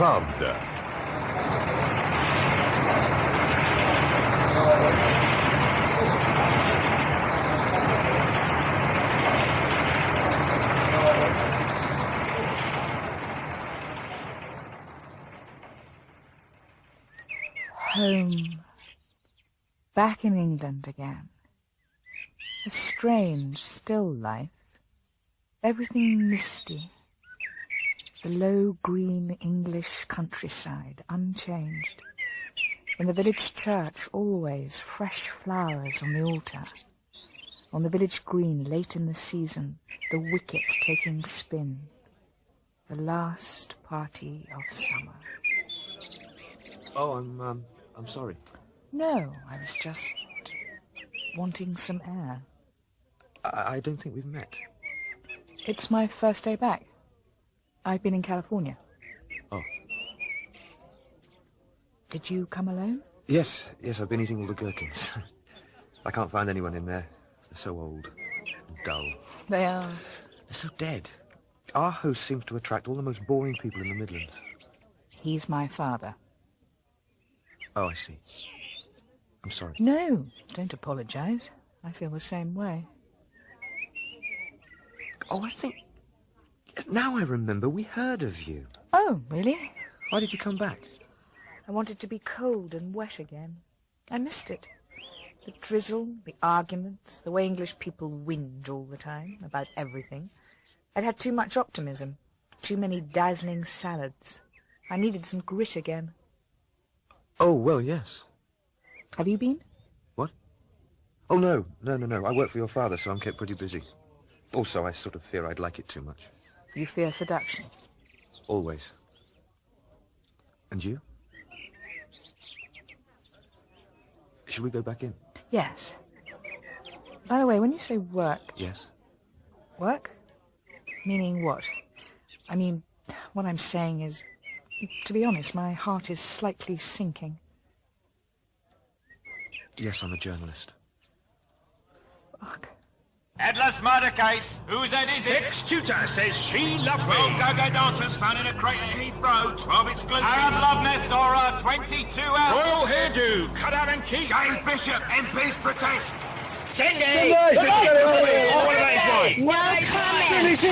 Pravda. Home. Back in England again. A strange, still life. Everything misty. The low, green English countryside, unchanged. In the village church, always fresh flowers on the altar. On the village green, late in the season, the wicket taking spin. The last party of summer. Oh, I'm sorry. No, I was just wanting some air. I don't think we've met. It's my first day back. I've been in California. Oh. Did you come alone? Yes, I've been eating all the gherkins. I can't find anyone in there. They're so old and dull. They are. They're so dead. Our host seems to attract all the most boring people in the Midlands. He's my father. Oh, I see. I'm sorry. No, don't apologise. I feel the same way. Oh, I think... Now I remember, we heard of you. Oh, really? Why did you come back? I wanted to be cold and wet again. I missed it. The drizzle, the arguments, the way English people whinge all the time about everything. I'd had too much optimism, too many dazzling salads. I needed some grit again. Oh, well, yes. Have you been? What? Oh, no. I work for your father, so I'm kept pretty busy. Also, I sort of fear I'd like it too much. You fear seduction? Always. And you? Should we go back in? Yes. By the way, when you say work... Yes? Work? Meaning what? I mean, what I'm saying is... To be honest, my heart is slightly sinking. Yes, I'm a journalist. Fuck. Headless murder case. Whose head is it? Six tutor says she loved me. 12 go-go dancers found in a crate at Heathrow. 12 exclusives. Arab love nest aura 22 out. Royal hairdo, cut out and keep. Gay Bishop, MPs protest. Cindy!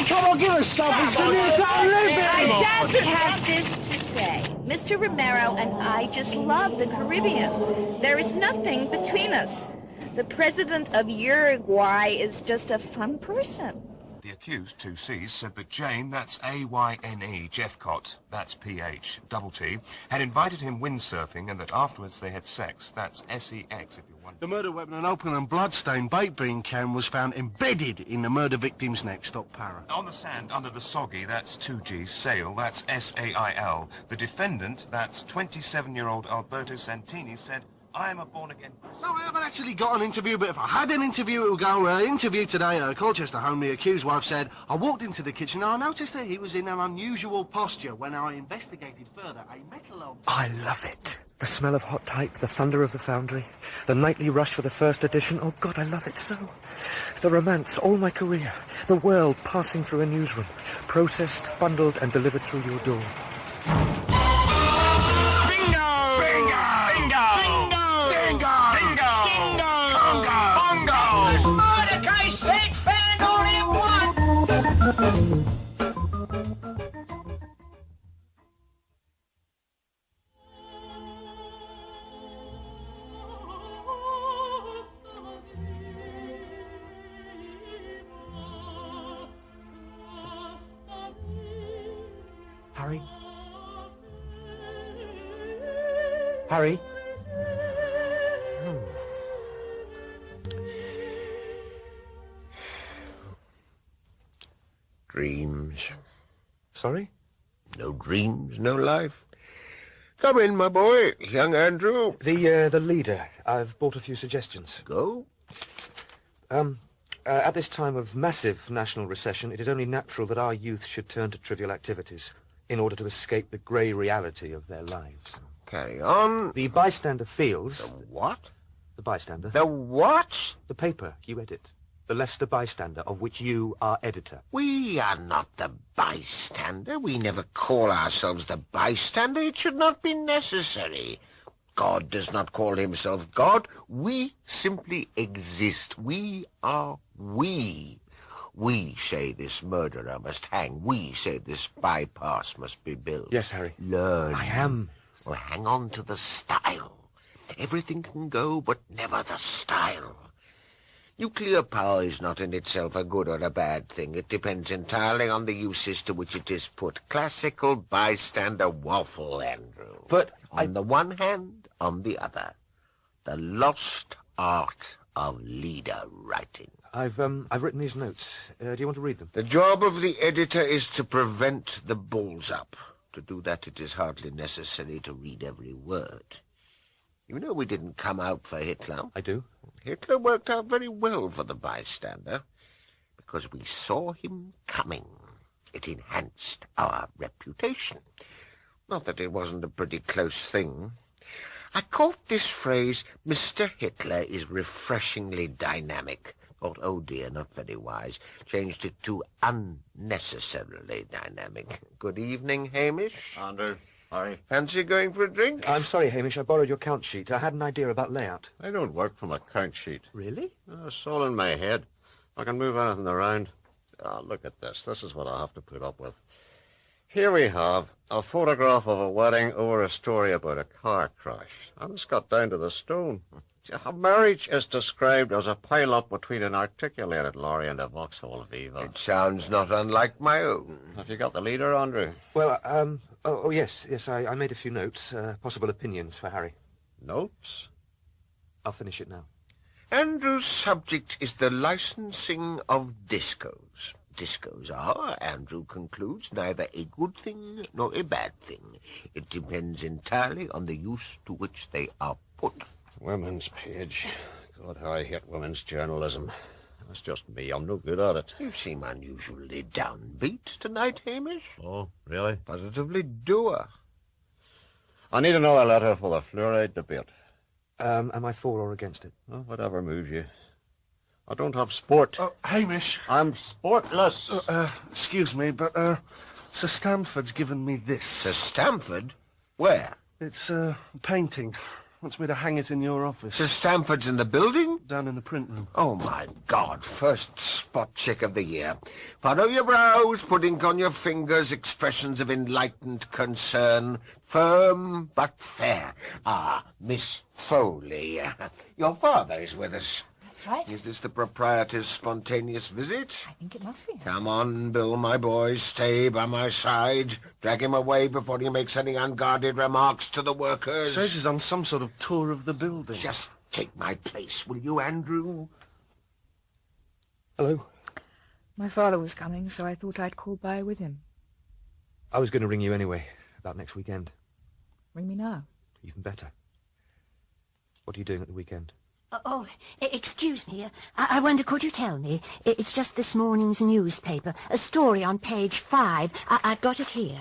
Come on, give us something. I just have this to say. Mr. Romero and I just love the Caribbean. There is nothing between us. The president of Uruguay is just a fun person. The accused, 2 C's, said that Jane, that's A-Y-N-E, Jeffcott, that's P-H-T-T, had invited him windsurfing and that afterwards they had sex, that's S-E-X if you want. The murder weapon, an open and blood-stained baked bean can, was found embedded in the murder victim's neck. Stop para. On the sand under the soggy, that's 2 G's, Sail, that's S-A-I-L. The defendant, that's 27-year-old Alberto Santini, said, I am a born-again person. No, I haven't actually got an interview, but if I had an interview, it would go, interview today at Colchester home. The accused wife said, I walked into the kitchen and I noticed that he was in an unusual posture. When I investigated further, a metal... I love it. The smell of hot type, the thunder of the foundry, the nightly rush for the first edition. Oh, God, I love it so. The romance, all my career, the world passing through a newsroom, processed, bundled, and delivered through your door. Harry? Harry? Dreams. Sorry? No dreams, no life. Come in, my boy, young Andrew. The leader. I've brought a few suggestions. Go. At this time of massive national recession, it is only natural that our youth should turn to trivial activities in order to escape the grey reality of their lives. Carry on. The bystander feels... The what? The bystander. The what? The paper you edit. the Leicester Bystander, of which you are editor. We are not the Bystander. We never call ourselves the Bystander. It should not be necessary. God does not call himself God. We simply exist. We are we. We say this murderer must hang. We say this bypass must be built. Yes, Harry. Learn. I am. Well, hang on to the style. Everything can go, but never the style. Nuclear power is not in itself a good or a bad thing. It depends entirely on the uses to which it is put. Classical bystander waffle, Andrew. But on the one hand, on the other, the lost art of leader writing. I've written these notes. Do you want to read them? The job of the editor is to prevent the balls-up. To do that, it is hardly necessary to read every word. You know we didn't come out for Hitler. I do. Hitler worked out very well for the bystander, because we saw him coming. It enhanced our reputation. Not that it wasn't a pretty close thing. I caught this phrase, Mr. Hitler is refreshingly dynamic. Thought, oh dear, not very wise. Changed it to unnecessarily dynamic. Good evening, Hamish. Andrew, Hare. Fancy going for a drink? I'm sorry, Hamish, I borrowed your count sheet. I had an idea about layout. I don't work from a count sheet. Really? It's all in my head. I can move anything around. Look at this. This is what I have to put up with. Here we have a photograph of a wedding over a story about a car crash. And it's got down to the stone. A marriage is described as a pile-up between an articulated lorry and a Vauxhall Viva. It sounds not unlike my own. Have you got the leader, Andrew? Well, yes, I made a few notes, possible opinions for Harry. Notes? I'll finish it now. Andrew's subject is the licensing of discos. Discos are, Andrew concludes, neither a good thing nor a bad thing. It depends entirely on the use to which they are put. Women's page. God, how I hate women's journalism. That's just me. I'm no good at it. You seem unusually downbeat tonight, Hamish. Oh, really? Positively dour. I need another letter for the fluoride debate. Am I for or against it? Oh, whatever moves you. I don't have sport. Oh, Hamish. I'm sportless. Excuse me, but, Sir Stamford's given me this. Sir Stamford? Where? It's a painting. Wants me to hang it in your office. Sir Stamford's in the building? Down in the print room. Oh, my God. First spot check of the year. Furrow your brows, put ink on your fingers, expressions of enlightened concern. Firm but fair. Ah, Miss Foley. Your father is with us. That's right. Is this the proprietor's spontaneous visit? I think it must be. Come on, Bill, my boy. Stay by my side. Drag him away before he makes any unguarded remarks to the workers. Says he's on some sort of tour of the building. Just take my place, will you, Andrew? Hello? My father was coming, so I thought I'd call by with him. I was going to ring you anyway, about next weekend. Ring me now. Even better. What are you doing at the weekend? Excuse me. I wonder, could you tell me? It's just this morning's newspaper. A story on page 5. I've got it here.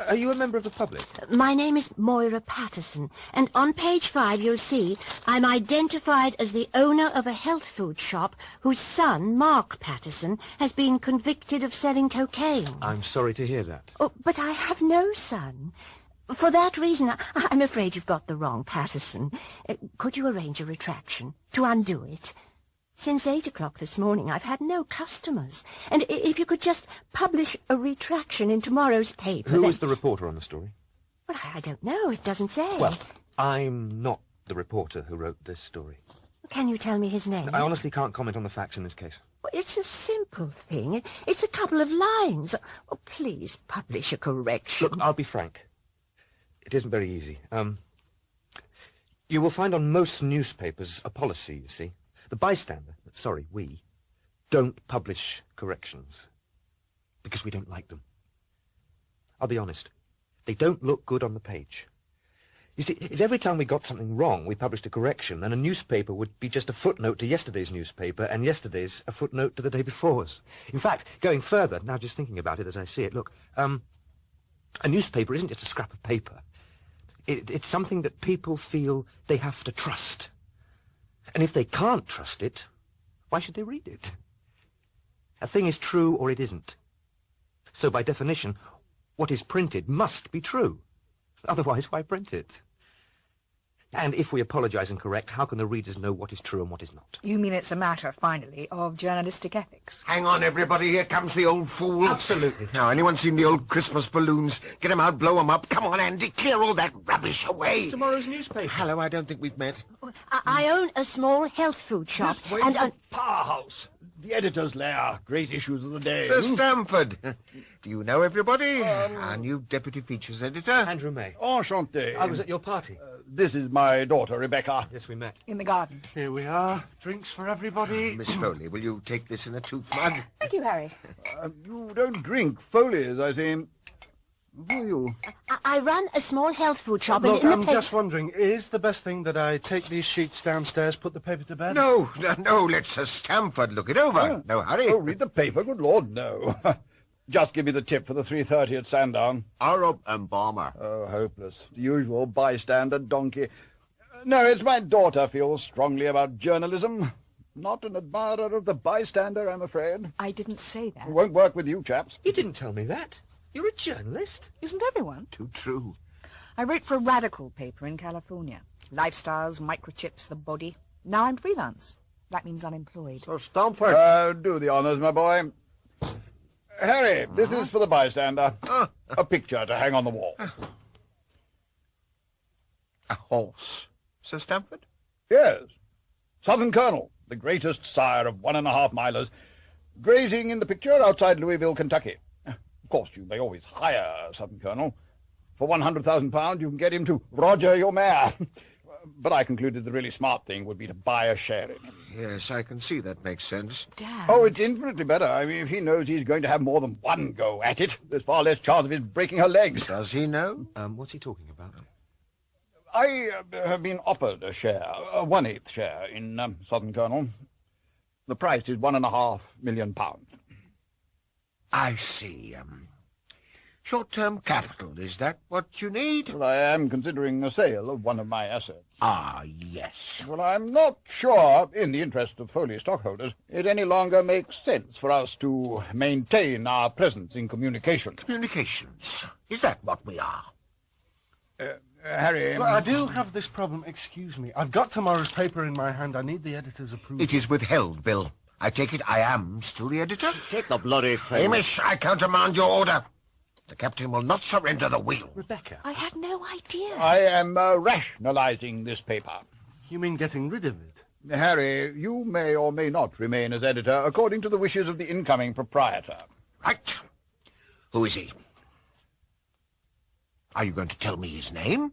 Are you a member of the public? My name is Moira Patterson, and on page 5 you'll see I'm identified as the owner of a health food shop whose son, Mark Patterson, has been convicted of selling cocaine. I'm sorry to hear that. Oh, but I have no son. For that reason, I'm afraid you've got the wrong Patterson. Could you arrange a retraction to undo it? Since 8 o'clock this morning, I've had no customers. And if you could just publish a retraction in tomorrow's paper... Who was the reporter on the story? Well, I don't know. It doesn't say. Well, I'm not the reporter who wrote this story. Can you tell me his name? I honestly can't comment on the facts in this case. Well, it's a simple thing. It's a couple of lines. Oh, please publish a correction. Look, I'll be frank. It isn't very easy. You will find on most newspapers a policy, you see. The bystander, we, don't publish corrections. Because we don't like them. I'll be honest. They don't look good on the page. You see, if every time we got something wrong, we published a correction, then a newspaper would be just a footnote to yesterday's newspaper, and yesterday's a footnote to the day before's. In fact, going further, now just thinking about it as I see it, look, a newspaper isn't just a scrap of paper. It's something that people feel they have to trust. And if they can't trust it, Why should they read it? A thing is true or it isn't. So by definition, what is printed must be true. Otherwise, why print it? And if we apologize and correct, how can the readers know what is true and what is not? You mean it's a matter, finally, of journalistic ethics? Hang on, everybody. Here comes the old fool. Absolutely. Now, anyone seen the old Christmas balloons? Get 'em out, blow 'em up. Come on, Andy, clear all that rubbish away. It's tomorrow's newspaper. Hello, I don't think we've met. I own a small health food shop. And powerhouse. The editor's lair. Great issues of the day. Sir Stamford. Do you know everybody? Our new deputy features editor. Andrew May. Enchanté. I was at your party. This is my daughter, Rebecca. Yes, we met. In the garden. Here we are. Drinks for everybody. Miss Foley, will you take this in a tooth mug? Thank you, Harry. You don't drink Foley's, I see. Who are you? I run a small health food shop. Look, and in I'm the just wondering, is the best thing that I take these sheets downstairs, put the paper to bed? No, let Sir Stamford look it over. No hurry. Oh, read the paper? Good Lord, no. Just give me the tip for the 3:30 at Sandown. Arab embalmer. Oh, hopeless. The usual bystander donkey. No, it's my daughter feels strongly about journalism. Not an admirer of the bystander, I'm afraid. I didn't say that. It won't work with you chaps. You didn't tell me that. You're a journalist. Isn't everyone? Too true. I wrote for a radical paper in California. Lifestyles, microchips, the body. Now I'm freelance. That means unemployed. Sir Stamford. Do the honours, my boy. Harry, this is for the bystander. A picture to hang on the wall. A horse, Sir Stamford? Yes. Southern Colonel, the greatest sire of 1.5 milers, grazing in the picture outside Louisville, Kentucky. Of course, you may always hire a Southern Colonel. For £100,000, you can get him to Roger your mare. But I concluded the really smart thing would be to buy a share in him. Yes, I can see that makes sense. Dad. Oh, it's infinitely better. I mean, if he knows he's going to have more than one go at it, there's far less chance of his breaking her legs. Does he know? What's he talking about? I have been offered a share, a 1/8 share in Southern Colonel. The price is £1.5 million. I see. Short-term capital, is that what you need? Well, I am considering a sale of one of my assets. Ah, yes. Well, I'm not sure, in the interest of Foley stockholders, it any longer makes sense for us to maintain our presence in communication. Communications. Is that what we are? Harry... Well, I do have this problem. Excuse me. I've got tomorrow's paper in my hand. I need the editor's approval. It is withheld, Bill. I take it I am still the editor? Take the bloody thing. Hamish, I countermand your order. The captain will not surrender the wheel. Rebecca. I had no idea. I am rationalizing this paper. You mean getting rid of it? Harry, you may or may not remain as editor according to the wishes of the incoming proprietor. Right. Who is he? Are you going to tell me his name?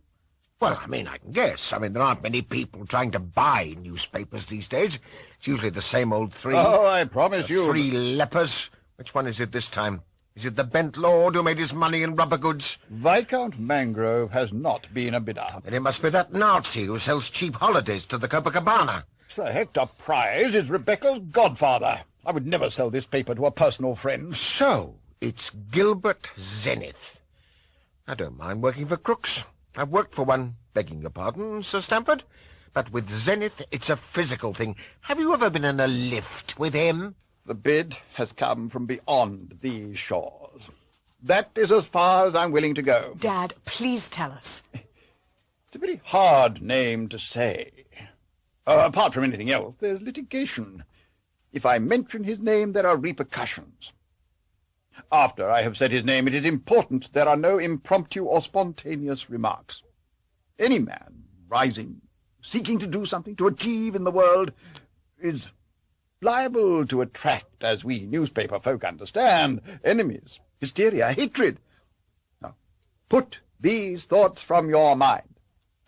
Well, I mean, I can guess. I mean, there aren't many people trying to buy newspapers these days. It's usually the same old three. Oh, I promise you... 3 lepers. Which one is it this time? Is it the bent lord who made his money in rubber goods? Viscount Mangrove has not been a bidder. Then it must be that Nazi who sells cheap holidays to the Copacabana. Sir Hector Prize is Rebecca's godfather. I would never sell this paper to a personal friend. So, it's Gilbert Zenith. I don't mind working for crooks. I've worked for one, begging your pardon, Sir Stamford. But with Zenith, it's a physical thing. Have you ever been in a lift with him? The bid has come from beyond these shores. That is as far as I'm willing to go. Dad, please tell us. It's a very hard name to say. Apart from anything else, there's litigation. If I mention his name, there are repercussions. After I have said his name, it is important there are no impromptu or spontaneous remarks. Any man rising, seeking to do something, to achieve in the world, is liable to attract, as we newspaper folk understand, enemies, hysteria, hatred. Now, put these thoughts from your mind.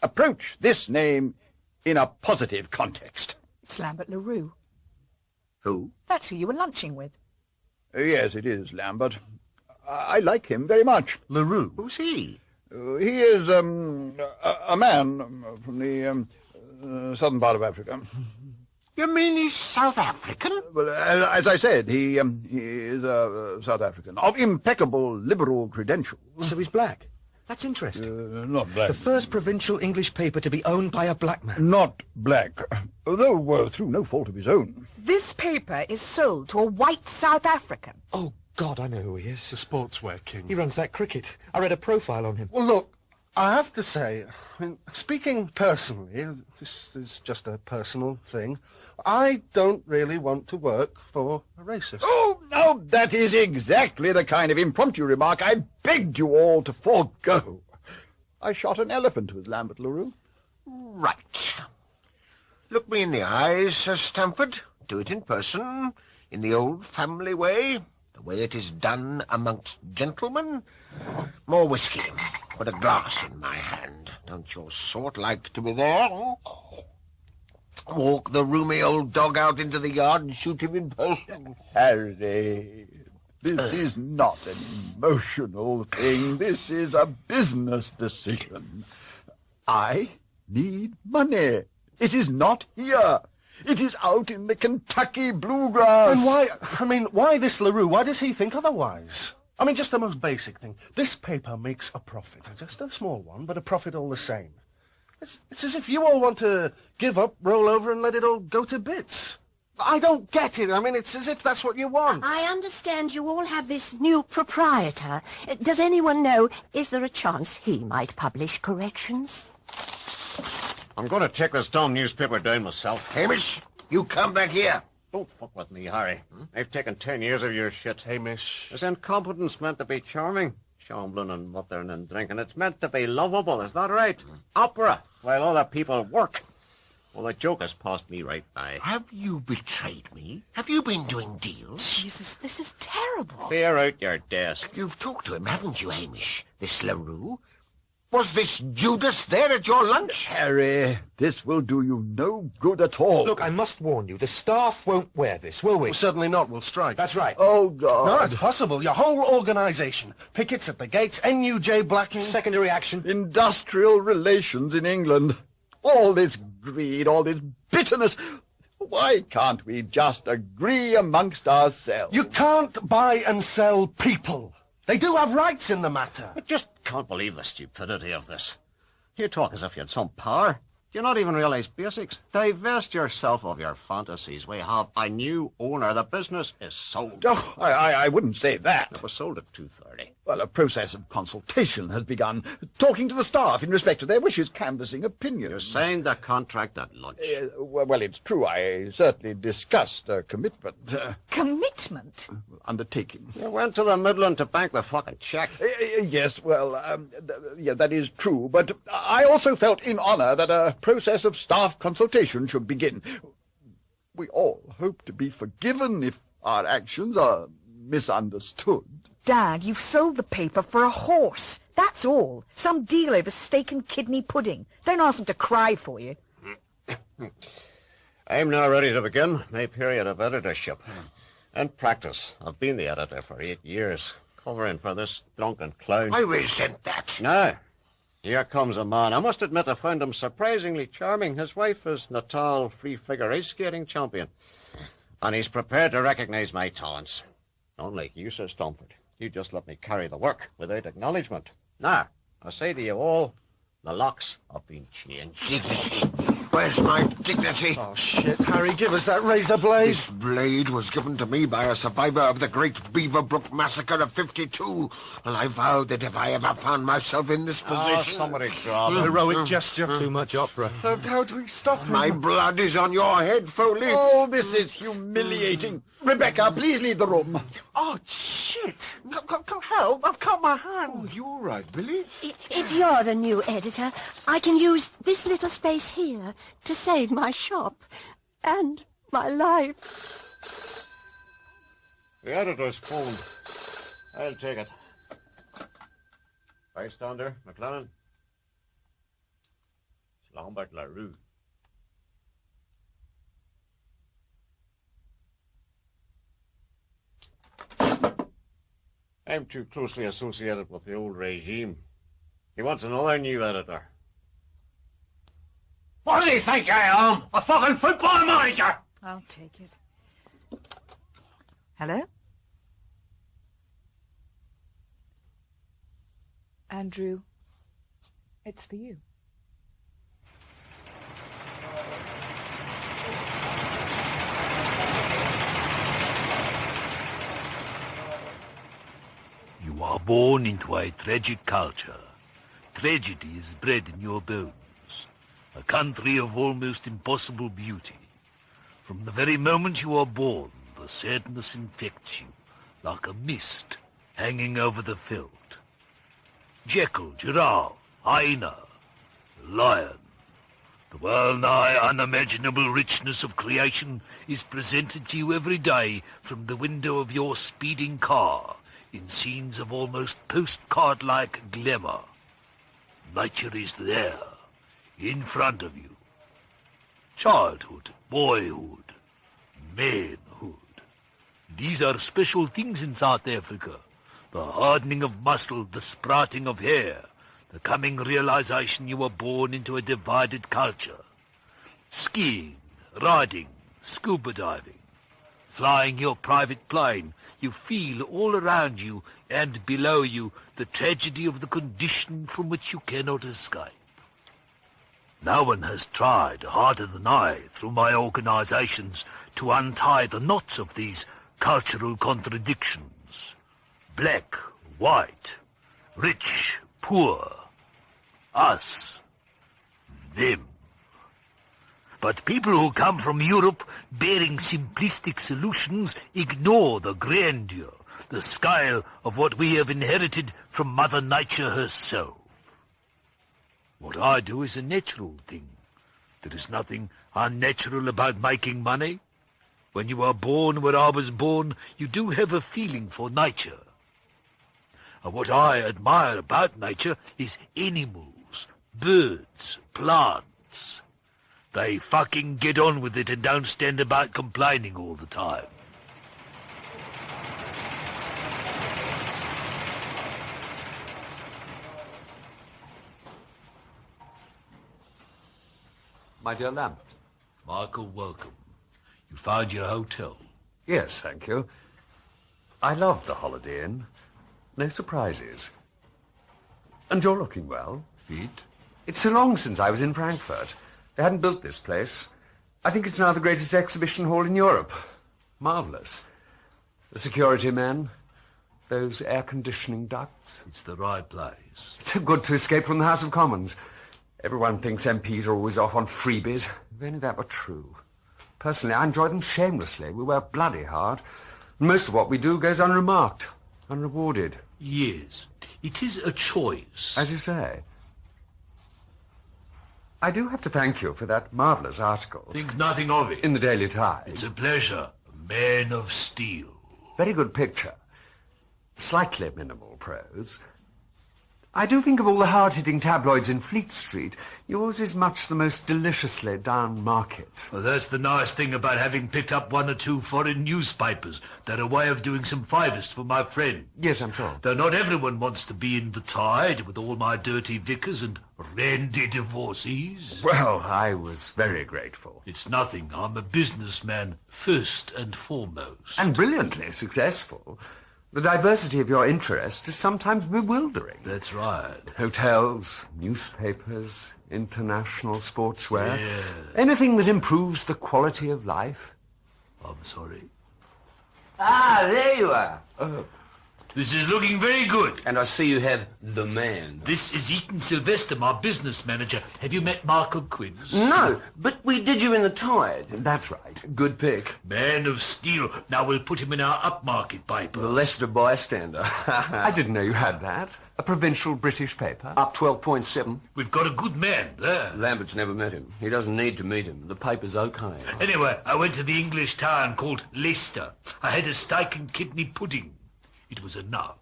Approach this name in a positive context. It's Lambert Le Roux. Who? That's who you were lunching with. Yes, it is Lambert. I like him very much. Le Roux? Who's he? He is a man from the southern part of Africa. You mean he's South African? Well, as I said, he is South African, of impeccable liberal credentials. So he's black? That's interesting. Not black. The first provincial English paper to be owned by a black man. Not black, though through no fault of his own. This paper is sold to a white South African. Oh, God, I know who he is. The sportswear king. He runs that cricket. I read a profile on him. Well, look, I have to say, I mean, speaking personally, this is just a personal thing, I don't really want to work for a racist. Oh, no, that is exactly the kind of impromptu remark I begged you all to forego. I shot an elephant with Lambert Le Roux. Right. Look me in the eyes, Sir Stamford. Do it in person, in the old family way, the way it is done amongst gentlemen. More whiskey. Put a glass in my hand. Don't your sort like to be there? Walk the roomy old dog out into the yard and shoot him in person. Hare, this is not an emotional thing. This is a business decision. I need money. It is not here. It is out in the Kentucky bluegrass. And why this Le Roux? Why does he think otherwise? I mean, just the most basic thing. This paper makes a profit. Just a small one, but a profit all the same. It's as if you all want to give up, roll over, and let it all go to bits. I don't get it. I mean, it's as if that's what you want. I understand you all have this new proprietor. Does anyone know, is there a chance he might publish corrections? I'm going to take this damn newspaper down myself. Hamish, you come back here. Don't fuck with me, Harry. I've taken 10 years of your shit. Hamish. Is incompetence meant to be charming? Shambling and muttering and drinking. It's meant to be lovable, is that right? Opera, while other people work. Well, the joke has passed me right by. Have you betrayed me? Have you been doing deals? Jesus, this is terrible. Clear out your desk. You've talked to him, haven't you, Hamish? This Le Roux? Was this Judas there at your lunch? Harry, this will do you no good at all. Look, I must warn you, the staff won't wear this, will we? Well, certainly not. We'll strike. That's right. Oh, God. No, it's possible. Your whole organisation. Pickets at the gates, NUJ blacking. Secondary action. Industrial relations in England. All this greed, all this bitterness. Why can't we just agree amongst ourselves? You can't buy and sell people. They do have rights in the matter. I just can't believe the stupidity of this. You talk as if you had some power. Do you not even realise basics? Divest yourself of your fantasies. We have a new owner. The business is sold. Oh, I wouldn't say that. It was sold at 2:30. Well, a process of consultation has begun. Talking to the staff in respect to their wishes, canvassing opinions. You signed the contract at lunch. Well, it's true. I certainly discussed a commitment. Commitment? Undertaking. You went to the Midland to bank the fucking cheque. Yes, well, yeah, that is true. But I also felt in honour that a process of staff consultation should begin. We all hope to be forgiven if our actions are misunderstood. Dad, you've sold the paper for a horse. That's all. Some deal over steak and kidney pudding. Don't ask them to cry for you. I'm now ready to begin my period of editorship. And practice. I've been the editor for 8 years, covering for this drunken clown. I resent that. Now, here comes a man. I must admit I found him surprisingly charming. His wife is Natal free-figure ice skating champion. And he's prepared to recognise my talents. Unlike you, Sir Stamford. You just let me carry the work without acknowledgement. Now, I say to you all, the locks have been changed. Dignity. Where's my dignity? Oh, shit, Harry, give us that razor blade. This blade was given to me by a survivor of the great Beaverbrook massacre of '52, and I vowed that if I ever found myself in this position... somebody grab him. Heroic gesture. Too much opera. How do we stop him? My blood is on your head, Foley. Oh, this is humiliating. Rebecca, please leave the room. Oh, shit. Go help. I've cut my hand. You all right, Billy? If you're the new editor, I can use this little space here to save my shop and my life. The editor's phoned. I'll take it. Bystander, McLennan. It's Lambert Le Roux. I'm too closely associated with the old regime. He wants another new editor. What does he think I am? A fucking football manager? I'll take it. Hello? Andrew, It's for you. You are born into a tragic culture. Tragedy is bred in your bones. A country of almost impossible beauty. From the very moment you are born, the sadness infects you, like a mist hanging over the veldt. Jackal, giraffe, hyena, lion. The well-nigh unimaginable richness of creation is presented to you every day from the window of your speeding car, in scenes of almost postcard-like glamour. Nature is there, in front of you. Childhood, boyhood, manhood. These are special things in South Africa. The hardening of muscle, the sprouting of hair, the coming realization you were born into a divided culture. Skiing, riding, scuba diving, flying your private plane, you feel all around you and below you the tragedy of the condition from which you cannot escape. No one has tried harder than I, through my organizations, to untie the knots of these cultural contradictions. Black, white, rich, poor, us, them. But people who come from Europe bearing simplistic solutions ignore the grandeur, the scale of what we have inherited from Mother Nature herself. What I do is a natural thing. There is nothing unnatural about making money. When you are born where I was born, you do have a feeling for nature. And what I admire about nature is animals, birds, plants. They fucking get on with it and don't stand about complaining all the time. My dear Lambert. Michael, welcome. You found your hotel? Yes, thank you. I love the Holiday Inn. No surprises. And you're looking well. Fit? It's so long since I was in Frankfurt. They hadn't built this place. I think it's now the greatest exhibition hall in Europe. Marvellous. The security men, those air conditioning ducts. It's the right place. It's so good to escape from the House of Commons. Everyone thinks MPs are always off on freebies. If only that were true. Personally, I enjoy them shamelessly. We work bloody hard. And most of what we do goes unremarked, unrewarded. Yes, it is a choice. As you say. I do have to thank you for that marvellous article. Think nothing of it. In the Daily Tide. It's a pleasure. Man of Steel. Very good picture. Slightly minimal prose. I do think of all the hard-hitting tabloids in Fleet Street, yours is much the most deliciously down market. Well, that's the nice thing about having picked up one or two foreign newspapers. They're a way of doing some favours for my friend. Yes, I'm sure. Though not everyone wants to be in the Tide with all my dirty vicars and randy divorcees. Well, I was very grateful. It's nothing. I'm a businessman first and foremost. And brilliantly successful. The diversity of your interest is sometimes bewildering. That's right. Hotels, newspapers, international sportswear. Yeah. Anything that improves the quality of life. I'm sorry. Ah, there you are. This is looking very good. And I see you have the man. This is Eaton Sylvester, my business manager. Have you met Michael Quince? No, but we did you in the Tide. That's right. Good pick. Man of Steel. Now we'll put him in our upmarket paper. The Leicester Bystander. I didn't know you had that. A provincial British paper. Up 12.7. We've got a good man there. Lambert's never met him. He doesn't need to meet him. The paper's okay. Anyway, I went to the English town called Leicester. I had a steak and kidney pudding. It was enough.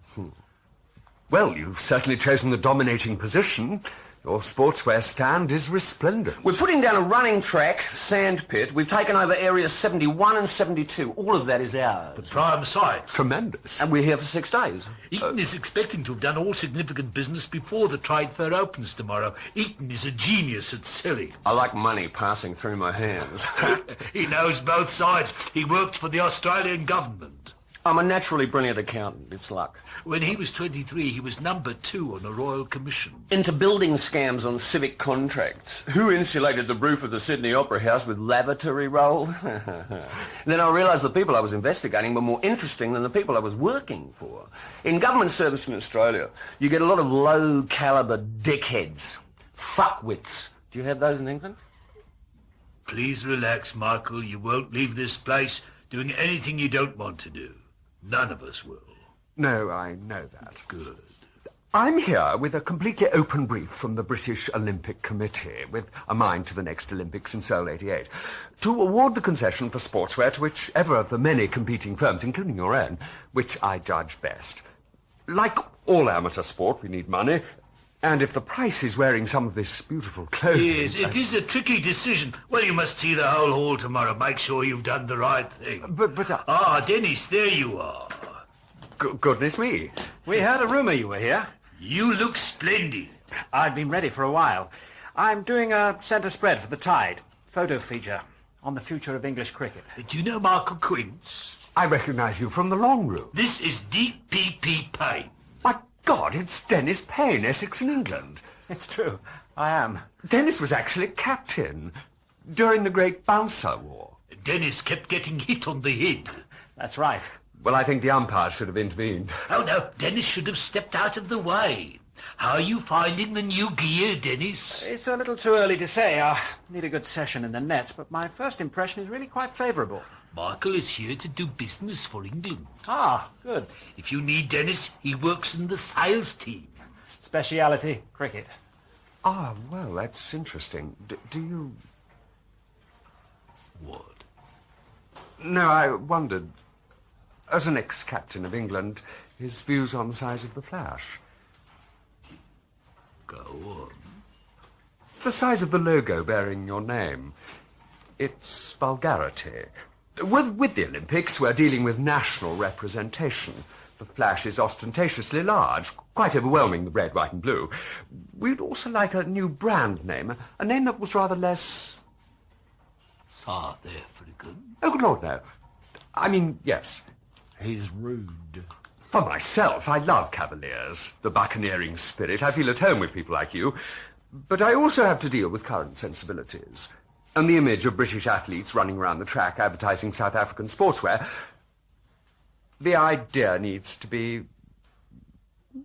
Well, you've certainly chosen the dominating position. Your sportswear stand is resplendent. We're putting down a running track, sand pit. We've taken over areas 71 and 72. All of that is ours. The prime sites. Tremendous. And we're here for 6 days. Eaton is expecting to have done all significant business before the trade fair opens tomorrow. Eaton is a genius at selling. I like money passing through my hands. He knows both sides. He worked for the Australian government. I'm a naturally brilliant accountant. It's luck. When he was 23, he was number 2 on a royal commission. Into building scams on civic contracts. Who insulated the roof of the Sydney Opera House with lavatory roll? Then I realised the people I was investigating were more interesting than the people I was working for. In government service in Australia, you get a lot of low-calibre dickheads. Fuckwits. Do you have those in England? Please relax, Michael. You won't leave this place doing anything you don't want to do. None of us will. No, I know that. Good. I'm here with a completely open brief from the British Olympic Committee, with a mind to the next Olympics in Seoul 88, to award the concession for sportswear to whichever of the many competing firms, including your own, which I judge best. Like all amateur sport, we need money, and if the price is wearing some of this beautiful clothing... Yes, it is a tricky decision. Well, you must see the whole hall tomorrow. Make sure you've done the right thing. But Dennis, there you are. Goodness me. We heard a rumour you were here. You look splendid. I've been ready for a while. I'm doing a centre spread for the Tide. Photo feature on the future of English cricket. Do you know Michael Quince? I recognise you from the long room. This is D.P.P. Payne. My God, it's Dennis Payne, Essex in England. It's true. I am. Dennis was actually captain during the Great Bouncer War. Dennis kept getting hit on the head. That's right. Well, I think the umpire should have intervened. Oh, no, Dennis should have stepped out of the way. How are you finding the new gear, Dennis? It's a little too early to say. I need a good session in the nets, but my first impression is really quite favourable. Michael is here to do business for England. Ah, good. If you need Dennis, he works in the sales team. Speciality, cricket. Ah, well, that's interesting. Do you... What? No, I wondered, as an ex-captain of England, his views on the size of the flash. Go on. The size of the logo bearing your name. Its vulgarity. With the Olympics, we're dealing with national representation. The flash is ostentatiously large, quite overwhelming the red, white and blue. We'd also like a new brand name, a name that was rather less... South African? Oh, good Lord, no. I mean, yes. He's rude. For myself, I love Cavaliers, the buccaneering spirit. I feel at home with people like you. But I also have to deal with current sensibilities. And the image of British athletes running around the track advertising South African sportswear. The idea needs to be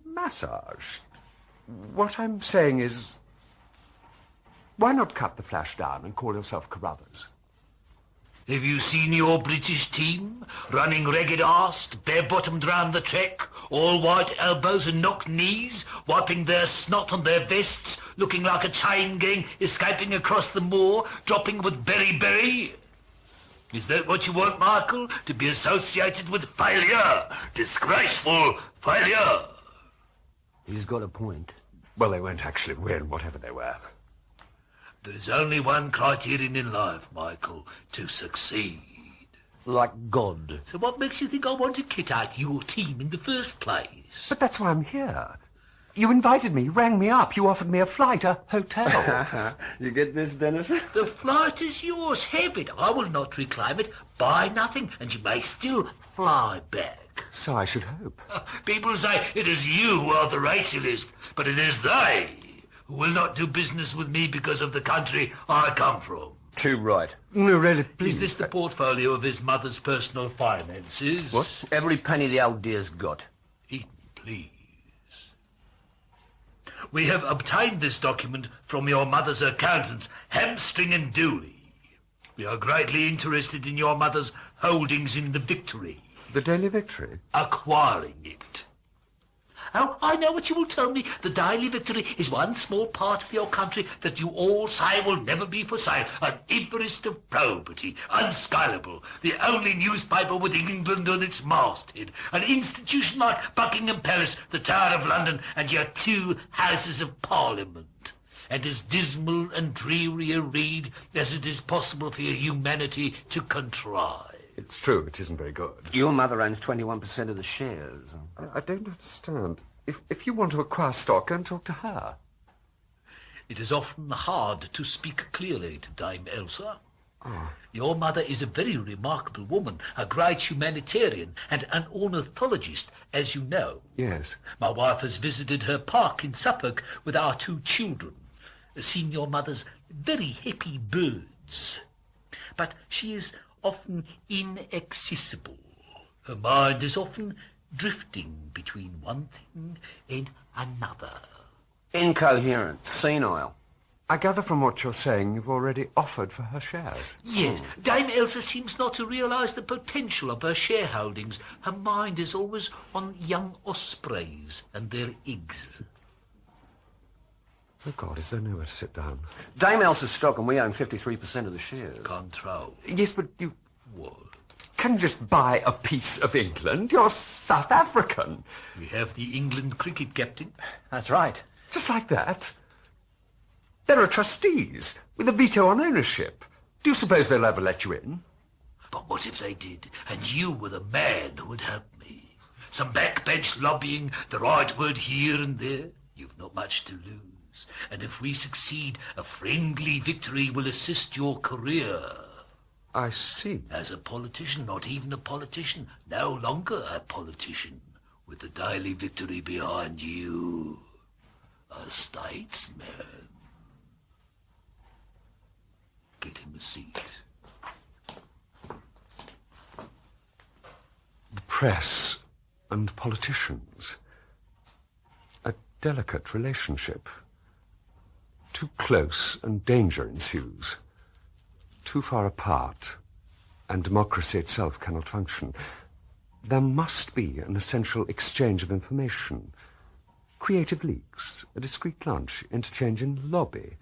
massaged. What I'm saying is, why not cut the flash down and call yourself Carruthers? Have you seen your British team running ragged-arsed, bare-bottomed round the track, all white elbows and knocked knees, wiping their snot on their vests, looking like a chain gang escaping across the moor, dropping with berry? Is that what you want, Michael? To be associated with failure? Disgraceful failure? He's got a point. Well, they won't actually win, whatever they were. There is only one criterion in life, Michael, to succeed. Like God. So what makes you think I want to kit out your team in the first place? But that's why I'm here. You invited me, you rang me up, you offered me a flight, a hotel. You get this, Dennis? The flight is yours. Have it. I will not reclaim it. Buy nothing, and you may still fly back. So I should hope. People say it is you who are the racialist, but it is they who will not do business with me because of the country I come from. Too right. No, really, please. Is this the portfolio of his mother's personal finances? What? Every penny the old dear's got. Eaton, please. We have obtained this document from your mother's accountants, Hamstring and Dooley. We are greatly interested in your mother's holdings in the Victory. The Daily Victory? Acquiring it. Oh, I know what you will tell me. The Daily Victory is one small part of your country that you all say will never be for sale. An Everest of probity, unscalable. The only newspaper with England on its masthead. An institution like Buckingham Palace, the Tower of London, and your 2 Houses of Parliament. And as dismal and dreary a read as it is possible for your humanity to contrive. It's true, it isn't very good. Your mother owns 21% of the shares. I don't understand. If you want to acquire stock, go and talk to her. It is often hard to speak clearly to Dame Elsa. Oh. Your mother is a very remarkable woman, a great humanitarian and an ornithologist, as you know. Yes. My wife has visited her park in Suffolk with our 2 children, seen your mother's very happy birds. But she is often inaccessible. Her mind is often drifting between one thing and another. Incoherent, senile. I gather from what you're saying you've already offered for her shares. Yes, Dame Elsa seems not to realise the potential of her shareholdings. Her mind is always on young ospreys and their eggs. Oh, God, is there nowhere to sit down? Dame Elsa's stock and we own 53% of the shares. Control. Yes, but you What? can just buy a piece of England. You're South African. We have the England cricket captain. That's right. Just like that. There are trustees with a veto on ownership. Do you suppose they'll ever let you in? But what if they did, and you were the man who would help me? Some backbench lobbying, the right word here and there. You've not much to lose. And if we succeed, a friendly victory will assist your career. I see. As a politician, not even a politician, no longer a politician, with the daily victory behind you. A statesman. Get him a seat. The press and politicians. A delicate relationship. Too close and danger ensues. Too far apart, and democracy itself cannot function. There must be an essential exchange of information. Creative leaks, a discreet lunch, interchange in lobby.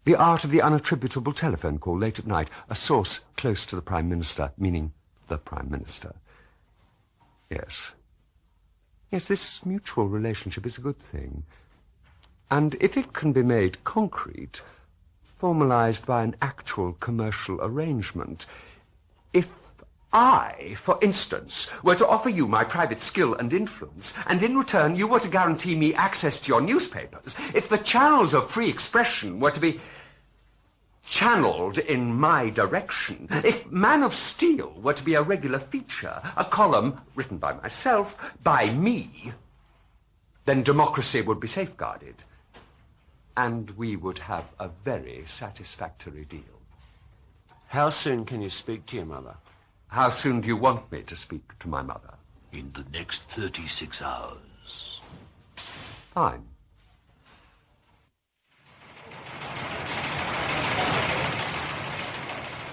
The art of the unattributable telephone call late at night, a source close to the Prime Minister, meaning the Prime Minister. Yes. Yes, this mutual relationship is a good thing. And if it can be made concrete, formalized by an actual commercial arrangement, if I, for instance, were to offer you my private skill and influence, and in return you were to guarantee me access to your newspapers, if the channels of free expression were to be channeled in my direction, if Man of Steel were to be a regular feature, a column written by myself, by me, then democracy would be safeguarded, and we would have a very satisfactory deal. How soon can you speak to your mother? How soon do you want me to speak to my mother? In the next 36 hours. Fine.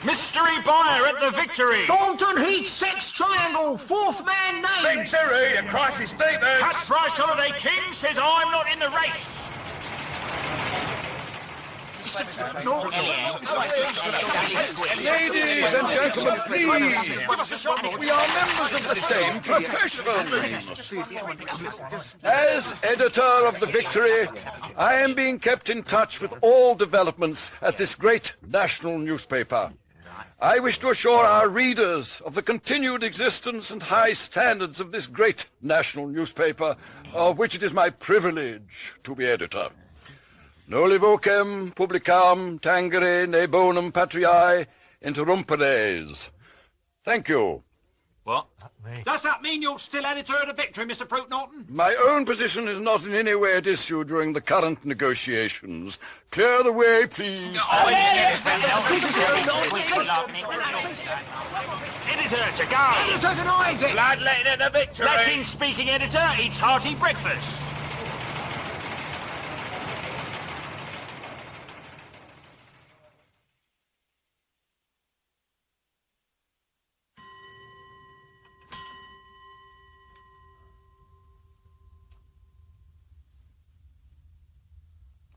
Mystery buyer at the Victory. Thornton Heath, Sex Triangle, 4th man named. Victory, the crisis deepens. Cut Price Holiday King says I'm not in the race. Ladies and gentlemen, please. We are members of the same profession. As editor of the Victory, I am being kept in touch with all developments at this great national newspaper. I wish to assure our readers of the continued existence and high standards of this great national newspaper, of which it is my privilege to be editor. Noli vocem publicam tangere ne bonum patriae interrumperes. Thank you. What? Does that mean you're still editor of the Victory, Mr. Fruit Norton? My own position is not in any way at issue during the current negotiations. Clear the way, please. Editor to go. Editor denies it. Bloodletting at the Victory. Latin-speaking editor eats hearty breakfast.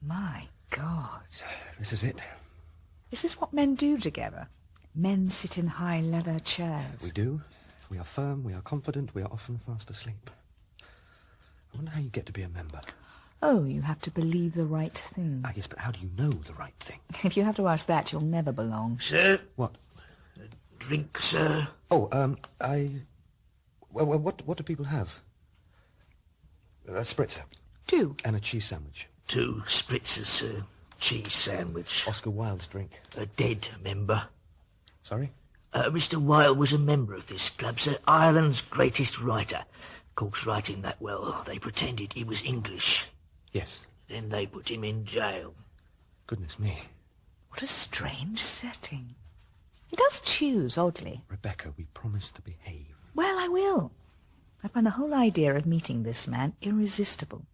My God. This is it. Is this what men do together? Men sit in high leather chairs. We do. We are firm, we are confident, we are often fast asleep. I wonder how you get to be a member. Oh, you have to believe the right thing. Ah, yes, but how do you know the right thing? If you have to ask that, you'll never belong. Sir? What? Drink, sir? Oh, Well, what do people have? A spritzer. 2. And a cheese sandwich. 2 spritzers, sir. Cheese sandwich. Oscar Wilde's drink. A dead member. Sorry? Mr. Wilde was a member of this club, sir. Ireland's greatest writer. Of course, writing that well, they pretended he was English. Yes. Then they put him in jail. Goodness me. What a strange setting. He does choose, oddly. Rebecca, we promised to behave. Well, I will. I find the whole idea of meeting this man irresistible.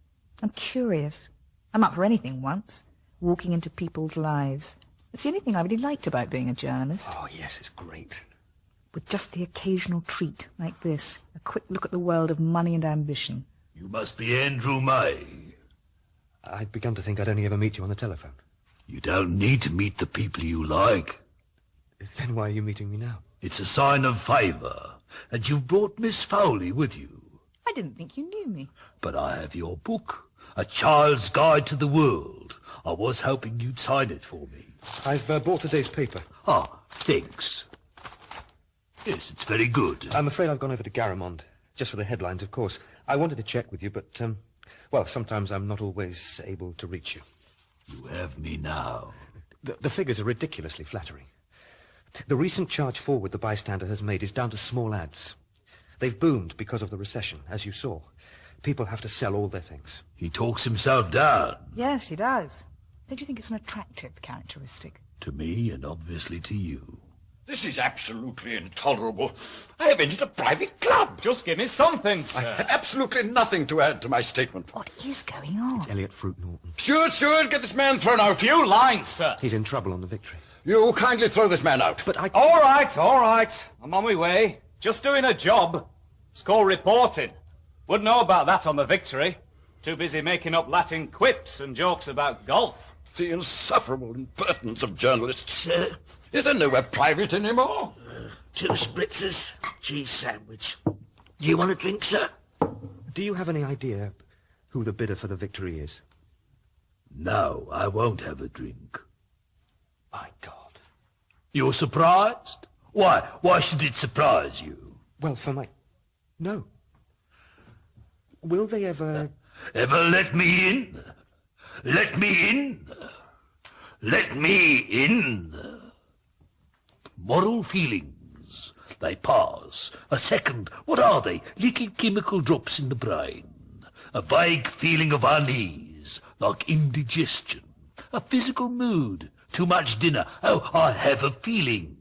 I'm curious. I'm up for anything once. Walking into people's lives. It's the only thing I really liked about being a journalist. Oh, yes, it's great. With just the occasional treat, like this. A quick look at the world of money and ambition. You must be Andrew May. I'd begun to think I'd only ever meet you on the telephone. You don't need to meet the people you like. Then why are you meeting me now? It's a sign of favour. And you've brought Miss Foley with you. I didn't think you knew me. But I have your book, A Child's Guide to the World. I was hoping you'd sign it for me. I've bought today's paper. Ah, thanks. Yes, it's very good. I'm afraid I've gone over to Garamond. Just for the headlines, of course. I wanted to check with you, but, well, sometimes I'm not always able to reach you. You have me now. The figures are ridiculously flattering. The recent charge forward the bystander has made is down to small ads. They've boomed because of the recession, as you saw. People have to sell all their things. He talks himself down. Yes, he does. Don't you think it's an attractive characteristic? To me, and obviously to you. This is absolutely intolerable. I have entered a private club. Just give me something, sir. I have absolutely nothing to add to my statement. What is going on? It's Eliot Fruit Norton. Steward, get this man thrown out. Few lines, sir. He's in trouble on the Victory. You kindly throw this man out. But I... All right. I'm on my way. Just doing a job. It's called reporting. Wouldn't know about that on the Victory. Too busy making up Latin quips and jokes about golf. The insufferable impertinence of journalists. Sir? Is there nowhere private anymore? 2 spritzers, cheese sandwich. Do you want a drink, sir? Do you have any idea who the bidder for the Victory is? No, I won't have a drink. My God. You're surprised? Why should it surprise you? Well, for my... No. Will they ever... Ever let me in? Let me in? Let me in? Moral feelings, they pass. A second, what are they? Little chemical drops in the brain. A vague feeling of unease, like indigestion. A physical mood, too much dinner. Oh, I have a feeling.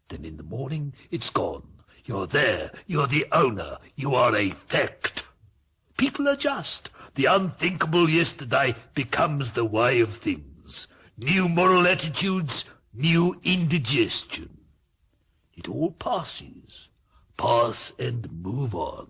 Then in the morning, it's gone. You're there, you're the owner, you are a fact. People adjust. The unthinkable yesterday becomes the way of things. New moral attitudes, new indigestion. It all passes. Pass and move on.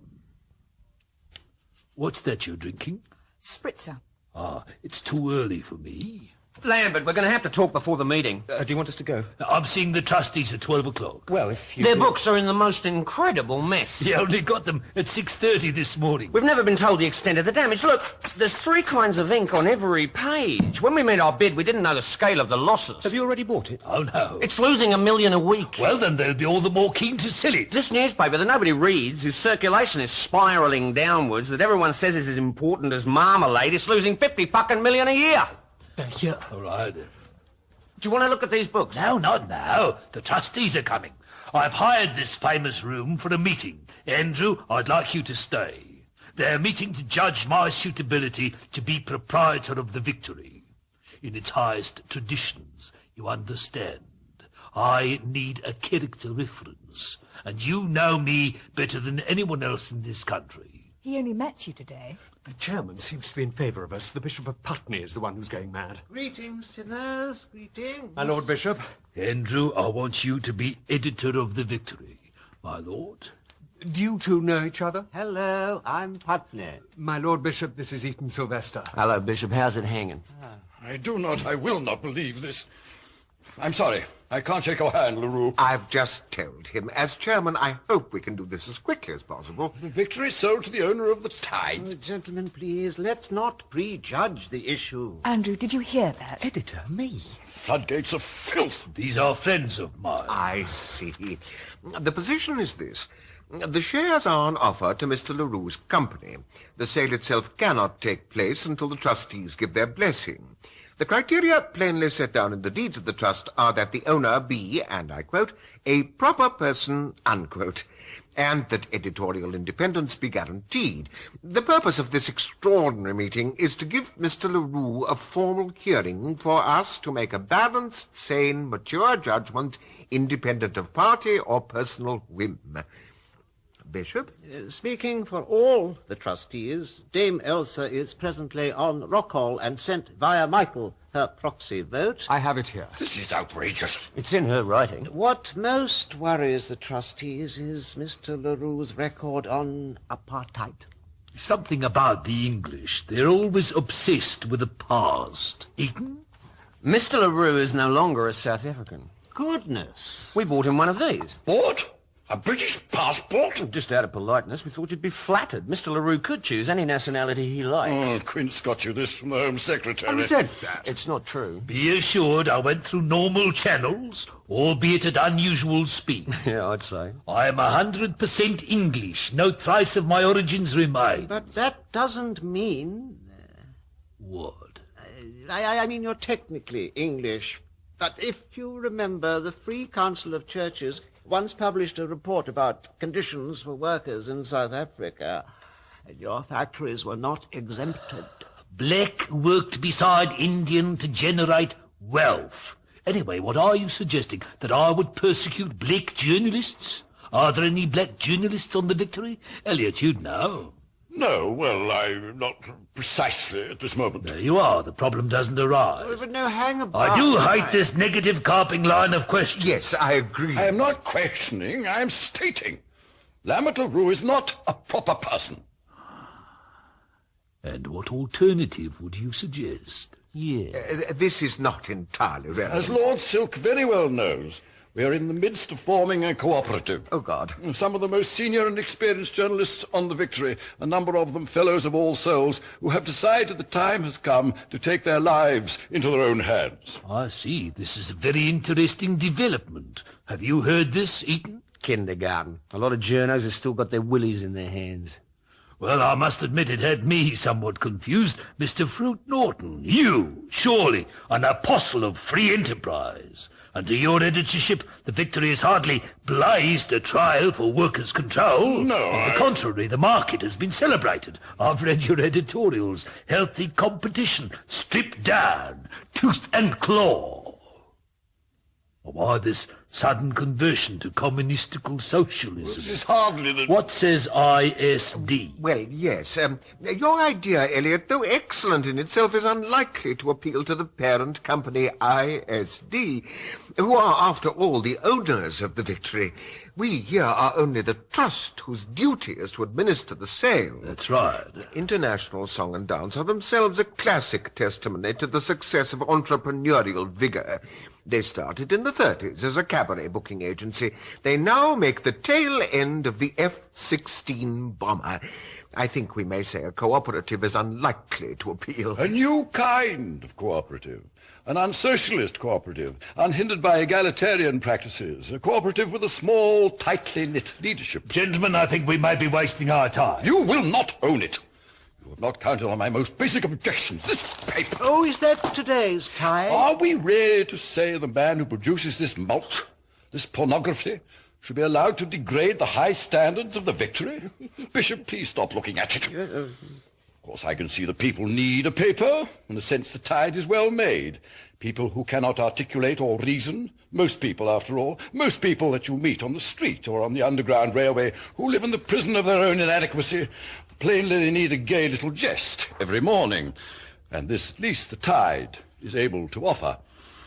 What's that you're drinking? Spritzer. Ah, it's too early for me. Lambert, we're going to have to talk before the meeting. Do you want us to go? I'm seeing the trustees at 12 o'clock. Well, if you... Their books are in the most incredible mess. You only got them at 6:30 this morning. We've never been told the extent of the damage. Look, there's 3 kinds of ink on every page. When we made our bid, we didn't know the scale of the losses. Have you already bought it? Oh, no. It's losing $1 million a week. Well, then they'll be all the more keen to sell it. This newspaper that nobody reads, whose circulation is spiralling downwards, that everyone says is as important as marmalade, is losing $50 million a year. Yeah, all right. Do you want to look at these books? No, not now. The trustees are coming. I've hired this famous room for a meeting. Andrew, I'd like you to stay. They're meeting to judge my suitability to be proprietor of the Victory. In its highest traditions, you understand. I need a character reference, and you know me better than anyone else in this country. He only met you today. The chairman seems to be in favour of us. The Bishop of Putney is the one who's going mad. Greetings, sinners, greetings. My Lord Bishop. Andrew, I want you to be editor of the Victory. My lord. Do you two know each other? Hello, I'm Putney. My Lord Bishop, this is Eaton Sylvester. Hello, Bishop. How's it hanging? I will not believe this. I'm sorry. I can't shake your hand, Le Roux. I've just told him. As chairman, I hope we can do this as quickly as possible. The Victory sold to the owner of the Tide. Oh, gentlemen, please, let's not prejudge the issue. Andrew, did you hear that? Editor, me. Floodgates of filth. These are friends of mine. I see. The position is this. The shares are on offer to Mr. Le Roux's company. The sale itself cannot take place until the trustees give their blessing. The criteria plainly set down in the deeds of the trust are that the owner be, and I quote, a proper person, unquote, and that editorial independence be guaranteed. The purpose of this extraordinary meeting is to give Mr. Le Roux a formal hearing for us to make a balanced, sane, mature judgment, independent of party or personal whim. Bishop? Speaking for all the trustees, Dame Elsa is presently on Rockhall and sent via Michael her proxy vote. I have it here. This is outrageous. It's in her writing. What most worries the trustees is Mr. Le Roux's record on apartheid. Something about the English. They're always obsessed with the past. Eaton? Mr. Le Roux is no longer a South African. Goodness. We bought him one of these. What? A British passport? Just out of politeness, we thought you'd be flattered. Mr. Le Roux could choose any nationality he likes. Oh, Quince got you this from the Home Secretary. Who said that? It's not true. Be assured I went through normal channels, albeit at unusual speed. Yeah, I'd say. I am 100% English. No trace of my origins remain. But that doesn't mean... What? I mean, you're technically English. But if you remember, the Free Council of Churches once published a report about conditions for workers in South Africa, and your factories were not exempted. Black worked beside Indian to generate wealth. Anyway, what are you suggesting? That I would persecute black journalists? Are there any black journalists on the Victory? Eliot, you'd know. No, well, I'm not precisely at this moment. There you are. The problem doesn't arise. But no, hang about. I do hate this negative carping line of questions. Yes, I agree. I am not questioning, I am stating. Lambert Le Roux is not a proper person. And what alternative would you suggest? This is not entirely relevant. As Lord Silk very well knows, we are in the midst of forming a cooperative. Oh, God. Some of the most senior and experienced journalists on the Victory, a number of them fellows of All Souls, who have decided the time has come to take their lives into their own hands. I see. This is a very interesting development. Have you heard this, Eaton? Kindergarten. A lot of journos have still got their willies in their hands. Well, I must admit it had me somewhat confused. Mr. Fruit Norton, you, surely, an apostle of free enterprise. Under your editorship, the Victory has hardly blazed a trail for workers' control. No, On the contrary, the market has been celebrated. I've read your editorials. Healthy competition, stripped down, tooth and claw. Why this sudden conversion to communistical socialism? This is hardly the... What says ISD? Well, yes. Your idea, Eliot, though excellent in itself, is unlikely to appeal to the parent company ISD, who are, after all, the owners of the Victory. We here are only the trust whose duty is to administer the sale. That's right. International Song and Dance are themselves a classic testimony to the success of entrepreneurial vigour. They started in the 30s as a cabaret booking agency. They now make the tail end of the F-16 bomber. I think we may say a cooperative is unlikely to appeal. A new kind of cooperative. An unsocialist cooperative, unhindered by egalitarian practices. A cooperative with a small, tightly knit leadership. Gentlemen, I think we may be wasting our time. You will not own it. You have not counted on my most basic objections. This paper... Oh, is that today's time? Are we ready to say the man who produces this mulch, this pornography, should be allowed to degrade the high standards of the Victory? Bishop, please stop looking at it. Of course, I can see the people need a paper. In a sense, the tide is well made. People who cannot articulate or reason. Most people, after all. Most people that you meet on the street or on the Underground Railway who live in the prison of their own inadequacy. Plainly, they need a gay little jest every morning. And this, at least, the tide is able to offer.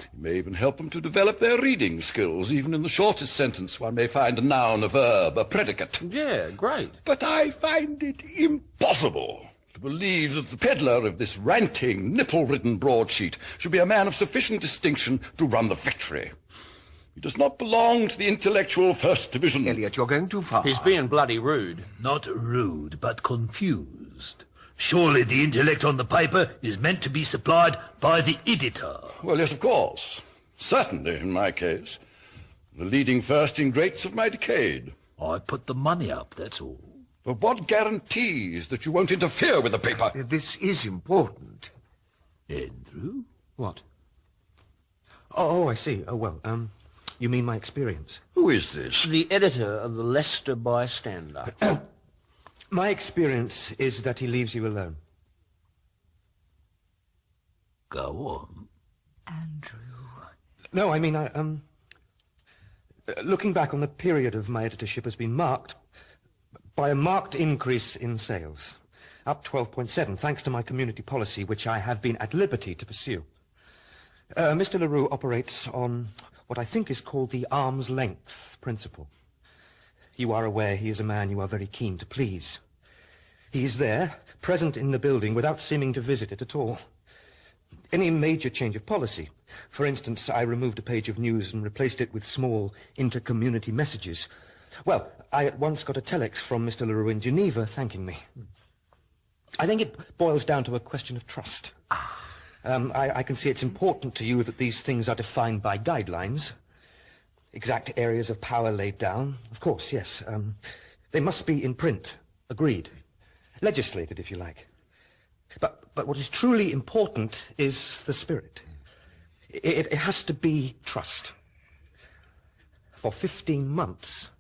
It may even help them to develop their reading skills. Even in the shortest sentence, one may find a noun, a verb, a predicate. Yeah, great. But I find it impossible to believe that the peddler of this ranting, nipple-ridden broadsheet should be a man of sufficient distinction to run the Victory. He does not belong to the intellectual First Division. Eliot, you're going too far. He's being bloody rude. Not rude, but confused. Surely the intellect on the paper is meant to be supplied by the editor. Well, yes, of course. Certainly, in my case. The leading first ingrates of my decade. I put the money up, that's all. But what guarantees that you won't interfere with the paper? This is important. Andrew? What? Oh, I see. Oh, well, you mean my experience? Who is this? The editor of the Leicester Bystander. My experience is that he leaves you alone. Go on. Andrew. No, I mean, looking back on the period of my editorship has been marked by a marked increase in sales. Up 12.7, thanks to my community policy, which I have been at liberty to pursue. Mr. Le Roux operates on what I think is called the arm's length principle. You are aware he is a man you are very keen to please. He is there, present in the building, without seeming to visit it at all. Any major change of policy, for instance, I removed a page of news and replaced it with small inter-community messages. Well, I at once got a telex from Mr. Le Roux in Geneva thanking me. I think it boils down to a question of trust. I can see it's important to you that these things are defined by guidelines. Exact areas of power laid down. Of course, yes. They must be in print. Agreed. Legislated, if you like. But what is truly important is the spirit. It has to be trust. For 15 months,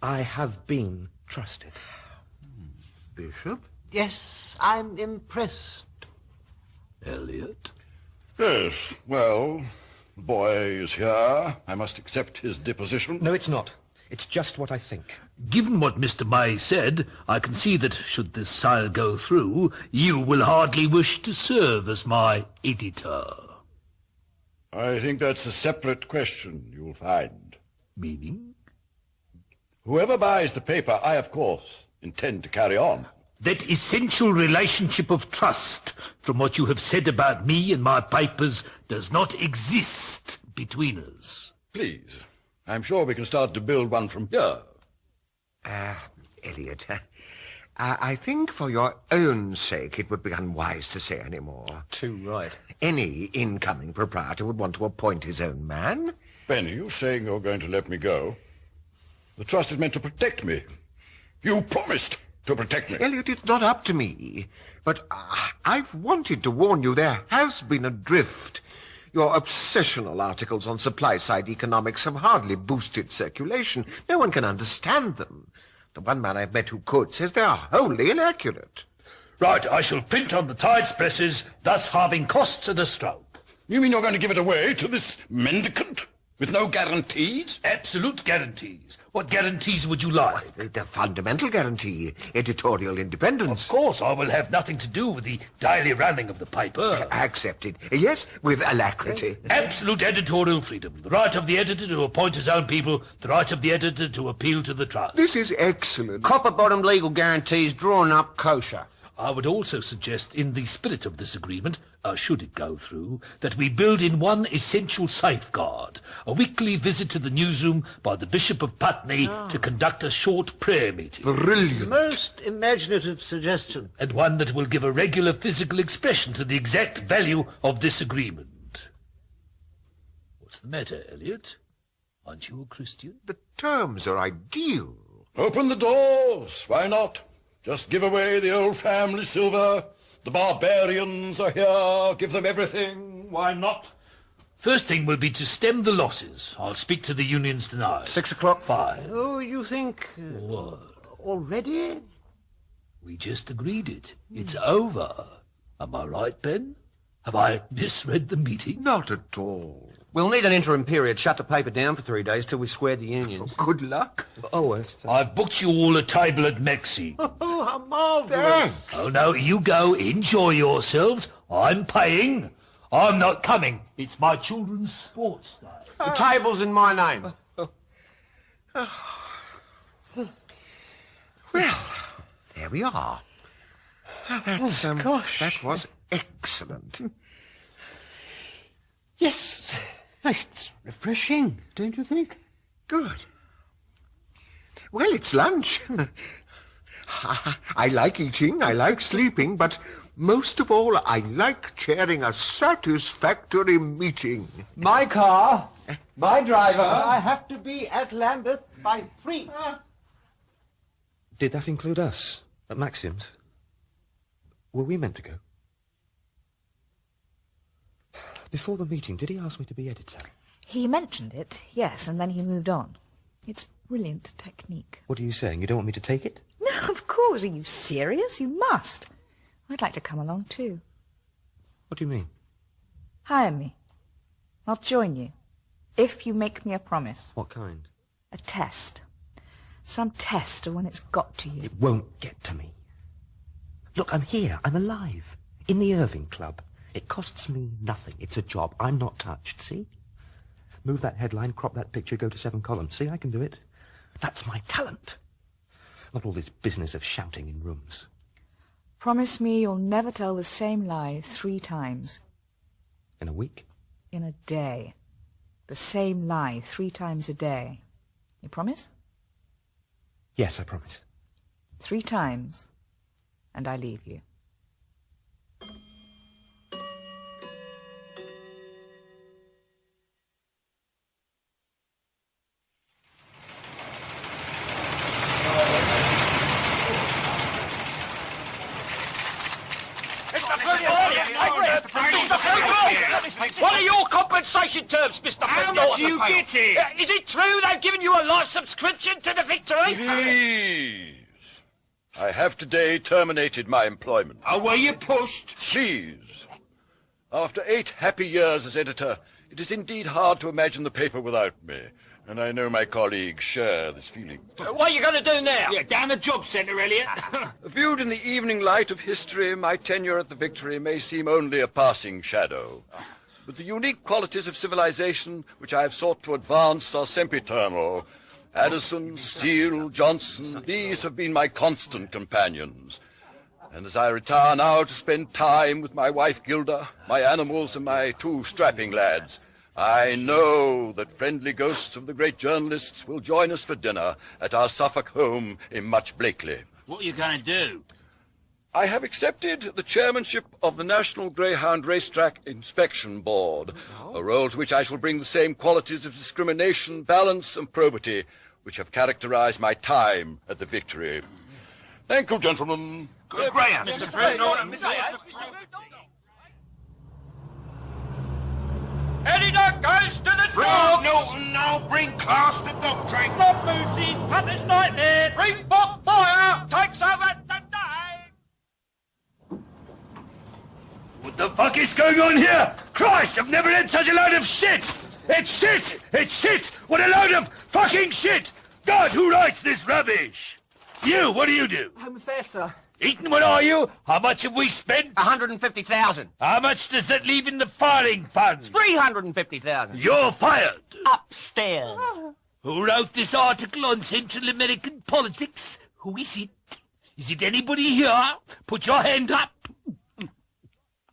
I have been trusted. Bishop? Yes, I'm impressed. Eliot? Yes, well, the boy is here. I must accept his deposition. No, it's not. It's just what I think. Given what Mr. May said, I can see that, should this sale go through, you will hardly wish to serve as my editor. I think that's a separate question, you'll find. Meaning? Whoever buys the paper, I, of course, intend to carry on. That essential relationship of trust, from what you have said about me and my papers, does not exist between us. Please, I'm sure we can start to build one from here. Eliot, I think for your own sake it would be unwise to say any more. Too right. Any incoming proprietor would want to appoint his own man. Ben, are you saying you're going to let me go? The trust is meant to protect me. You promised to protect me. Eliot, it's not up to me. But I've wanted to warn you there has been a drift. Your obsessional articles on supply-side economics have hardly boosted circulation. No one can understand them. The one man I've met who could says they are wholly inaccurate. Right, I shall print on the tides presses, thus halving costs at a stroke. You mean you're going to give it away to this mendicant? With no guarantees? Absolute guarantees. What guarantees would you like? The fundamental guarantee, editorial independence. Of course, I will have nothing to do with the daily running of the paper. Accepted. Yes, with alacrity. Absolute editorial freedom. The right of the editor to appoint his own people. The right of the editor to appeal to the trust. This is excellent. Copper-bottom legal guarantees drawn up kosher. I would also suggest, in the spirit of this agreement, should it go through, that we build in one essential safeguard, a weekly visit to the newsroom by the Bishop of Putney to conduct a short prayer meeting. Brilliant. Most imaginative suggestion. And one that will give a regular physical expression to the exact value of this agreement. What's the matter, Eliot? Aren't you a Christian? The terms are ideal. Open the doors. Why not? Just give away the old family silver. The barbarians are here. Give them everything. Why not? First thing will be to stem the losses. I'll speak to the unions tonight. 6 o'clock. 5. Oh, you think... What? Already? We just agreed it. It's over. Am I right, Ben? Have I misread the meeting? Not at all. We'll need an interim period. Shut the paper down for 3 days till we squared the unions. Good luck. Oh, I've booked you all a table at Maxine. Oh, how marvellous. Oh, no, you go. Enjoy yourselves. I'm paying. I'm not coming. It's my children's sports day. The table's in my name. Well, there we are. That's, gosh. That was excellent. Yes, it's refreshing, don't you think? Good. Well, it's lunch. I like eating, I like sleeping, but most of all, I like chairing a satisfactory meeting. My car, my driver. I have to be at Lambert by 3. Did that include us at Maxim's? Were we meant to go? Before the meeting, did he ask me to be editor? He mentioned it, yes, and then he moved on. It's brilliant technique. What are you saying? You don't want me to take it? No, of course. Are you serious? You must. I'd like to come along too. What do you mean? Hire me. I'll join you. If you make me a promise. What kind? A test. Some test of when it's got to you. It won't get to me. Look, I'm here. I'm alive. In the Irving Club. It costs me nothing. It's a job. I'm not touched, see? Move that headline, crop that picture, go to 7 columns. See, I can do it. That's my talent. Not all this business of shouting in rooms. Promise me you'll never tell the same lie 3 times. In a week? In a day. The same lie 3 times a day. You promise? Yes, I promise. 3 times, and I leave you. What are your compensation terms, Mr. How much are you getting? Is it true they've given you a life subscription to the Victory? Please. I have today terminated my employment. Oh, were you pushed? Please. After 8 happy years as editor, it is indeed hard to imagine the paper without me. And I know my colleagues share this feeling. What are you going to do now? Yeah, down the job centre, Eliot. Viewed in the evening light of history, my tenure at the Victory may seem only a passing shadow. But the unique qualities of civilization which I have sought to advance are sempiternal. Addison, Steele, Johnson, these have been my constant companions. And as I retire now to spend time with my wife Gilda, my animals and my 2 strapping lads, I know that friendly ghosts of the great journalists will join us for dinner at our Suffolk home in Much Blakely. What are you going to do? I have accepted the chairmanship of the National Greyhound Racetrack Inspection Board, a role to which I shall bring the same qualities of discrimination, balance and probity which have characterized my time at the Victory. Thank you, gentlemen. Good greyhound, Mr. Fred Norton. Editor goes to the Fred dog. Norton, I'll bring class to dog train. Bob Moosey's Putney's Nightmare. Springbok Fire takes over today. What the fuck is going on here? Christ, I've never had such a load of shit! It's shit! It's shit! What a load of fucking shit! God, who writes this rubbish? You, what do you do? Home Affairs, sir. Eaton, what are you? How much have we spent? 150,000. How much does that leave in the filing fund? 350,000. You're fired. Upstairs. Who wrote this article on Central American politics? Who is it? Is it anybody here? Put your hand up.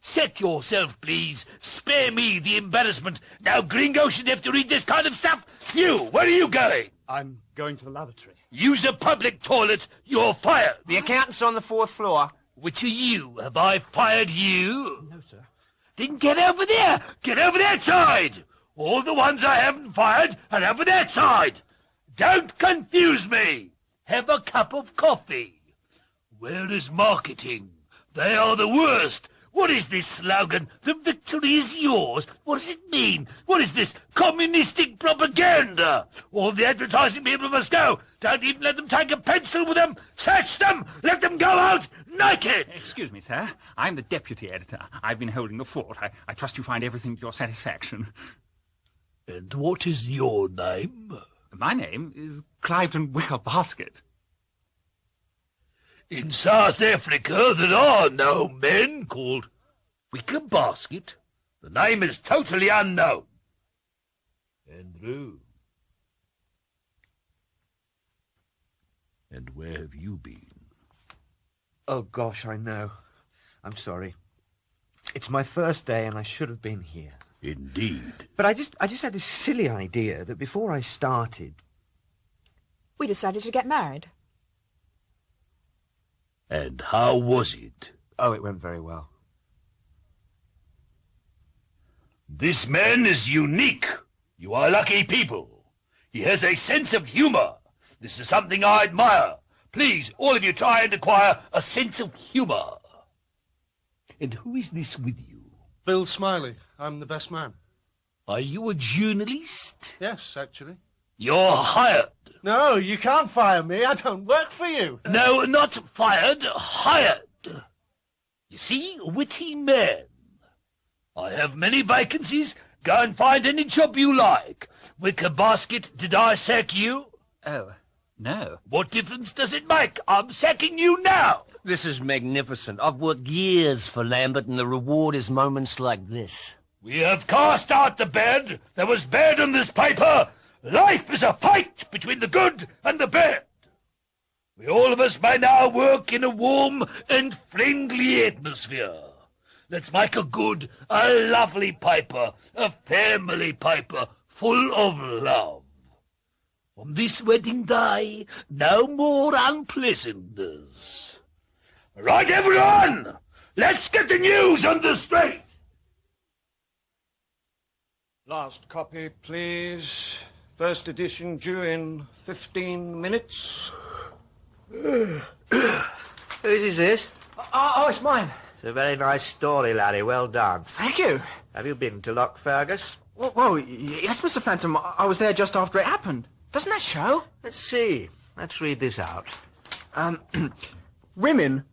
Set yourself, please. Spare me the embarrassment. Now gringos should have to read this kind of stuff. You, where are you going? I'm going to the lavatory. Use a public toilet. You're fired. The accountant's on the 4th floor. Which are you? Have I fired you? No, sir. Then get over there. Get over that side. All the ones I haven't fired are over that side. Don't confuse me. Have a cup of coffee. Where is marketing? They are the worst. What is this slogan? The victory is yours. What does it mean? What is this communistic propaganda? All the advertising people must go. Don't even let them take a pencil with them. Search them. Let them go out naked. Excuse me, sir. I'm the deputy editor. I've been holding the fort. I trust you find everything to your satisfaction. And what is your name? My name is Cliveden Wicker Basket. In South Africa there are no men called Wicker Basket. The name is totally unknown. Andrew. And where have you been? Oh, gosh, I know. I'm sorry. It's my first day and I should have been here. Indeed. But I just had this silly idea that before I started... We decided to get married. And how was it? Oh, it went very well. This man is unique. You are lucky people. He has a sense of humor. This is something I admire. Please, all of you try and acquire a sense of humor. And who is this with you? Bill Smiley. I'm the best man. Are you a journalist? Yes, actually. You're hired. No, you can't fire me. I don't work for you. No, not fired, hired. You see, witty man. I have many vacancies. Go and find any job you like. Wicker basket, did I sack you? Oh, no. What difference does it make? I'm sacking you now. This is magnificent. I've worked years for Lambert, and the reward is moments like this. We have cast out the bad. There was bad in this paper. Life is a fight between the good and the bad. We all of us may now work in a warm and friendly atmosphere. Let's make a good, a lovely paper, a family paper, full of love. On this wedding day, no more unpleasantness. Right, everyone! Let's get the news on the street! Last copy, please. First edition due in 15 minutes. Whose is this? Oh, it's mine. It's a very nice story, laddie. Well done. Thank you. Have you been to Loch Fergus? Well, yes, Mr. Fanton. I was there just after it happened. Doesn't that show? Let's see. Let's read this out. Women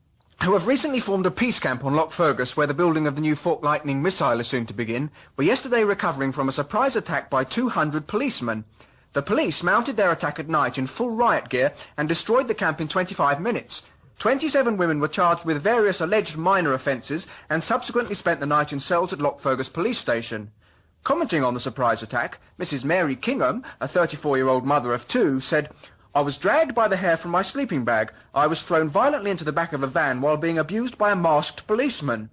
who have recently formed a peace camp on Loch Fergus, where the building of the new Fork Lightning missile is soon to begin, were yesterday recovering from a surprise attack by 200 policemen. The police mounted their attack at night in full riot gear and destroyed the camp in 25 minutes. 27 women were charged with various alleged minor offences and subsequently spent the night in cells at Loch Fergus police station. Commenting on the surprise attack, Mrs. Mary Kingham, a 34-year-old mother of two, said, "I was dragged by the hair from my sleeping bag. I was thrown violently into the back of a van while being abused by a masked policeman.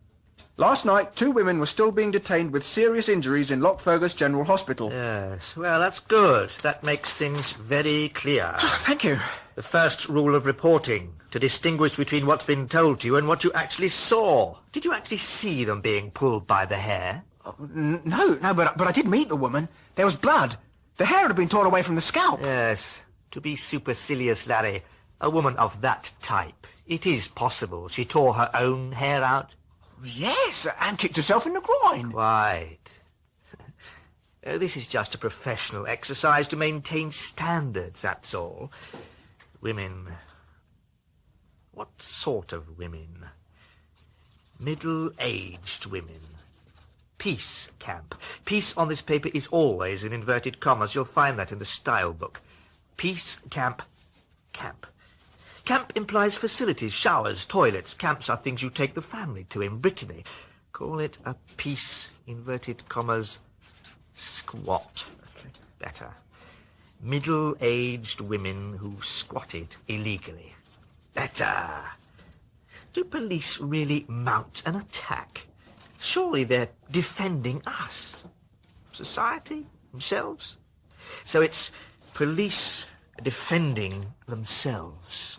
Last night, 2 women were still being detained with serious injuries in Loch Fergus General Hospital." Yes, well, that's good. That makes things very clear. Thank you. The first rule of reporting, to distinguish between what's been told to you and what you actually saw. Did you actually see them being pulled by the hair? No, but I did meet the woman. There was blood. The hair had been torn away from the scalp. Yes. To be supercilious, Larry, a woman of that type, it is possible she tore her own hair out. Yes, and kicked herself in the groin. Right. This is just a professional exercise to maintain standards, that's all. Women. What sort of women? Middle-aged women. Peace camp. Peace on this paper is always in inverted commas. You'll find that in the style book. Peace camp. Camp. Camp implies facilities, showers, toilets. Camps are things you take the family to in Brittany. Call it a peace, inverted commas, squat. Better. Middle-aged women who squatted illegally. Better. Do police really mount an attack? Surely they're defending us. Society? Themselves? So it's police defending themselves.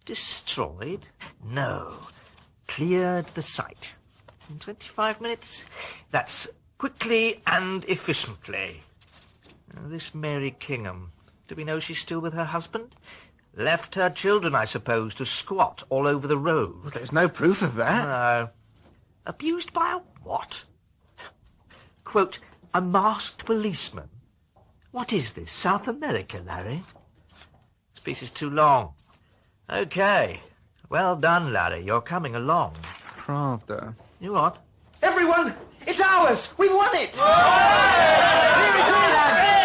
Destroyed? No. Cleared the site. In 25 minutes? That's quickly and efficiently. This Mary Kingham, do we know she's still with her husband? Left her children, I suppose, to squat all over the road. Well, there's no proof of that. No. Abused by a what? Quote, a masked policeman. What is this, South America, Larry? This piece is too long. OK. Well done, Larry. You're coming along. Pravda. You what? Everyone! It's ours! We won it!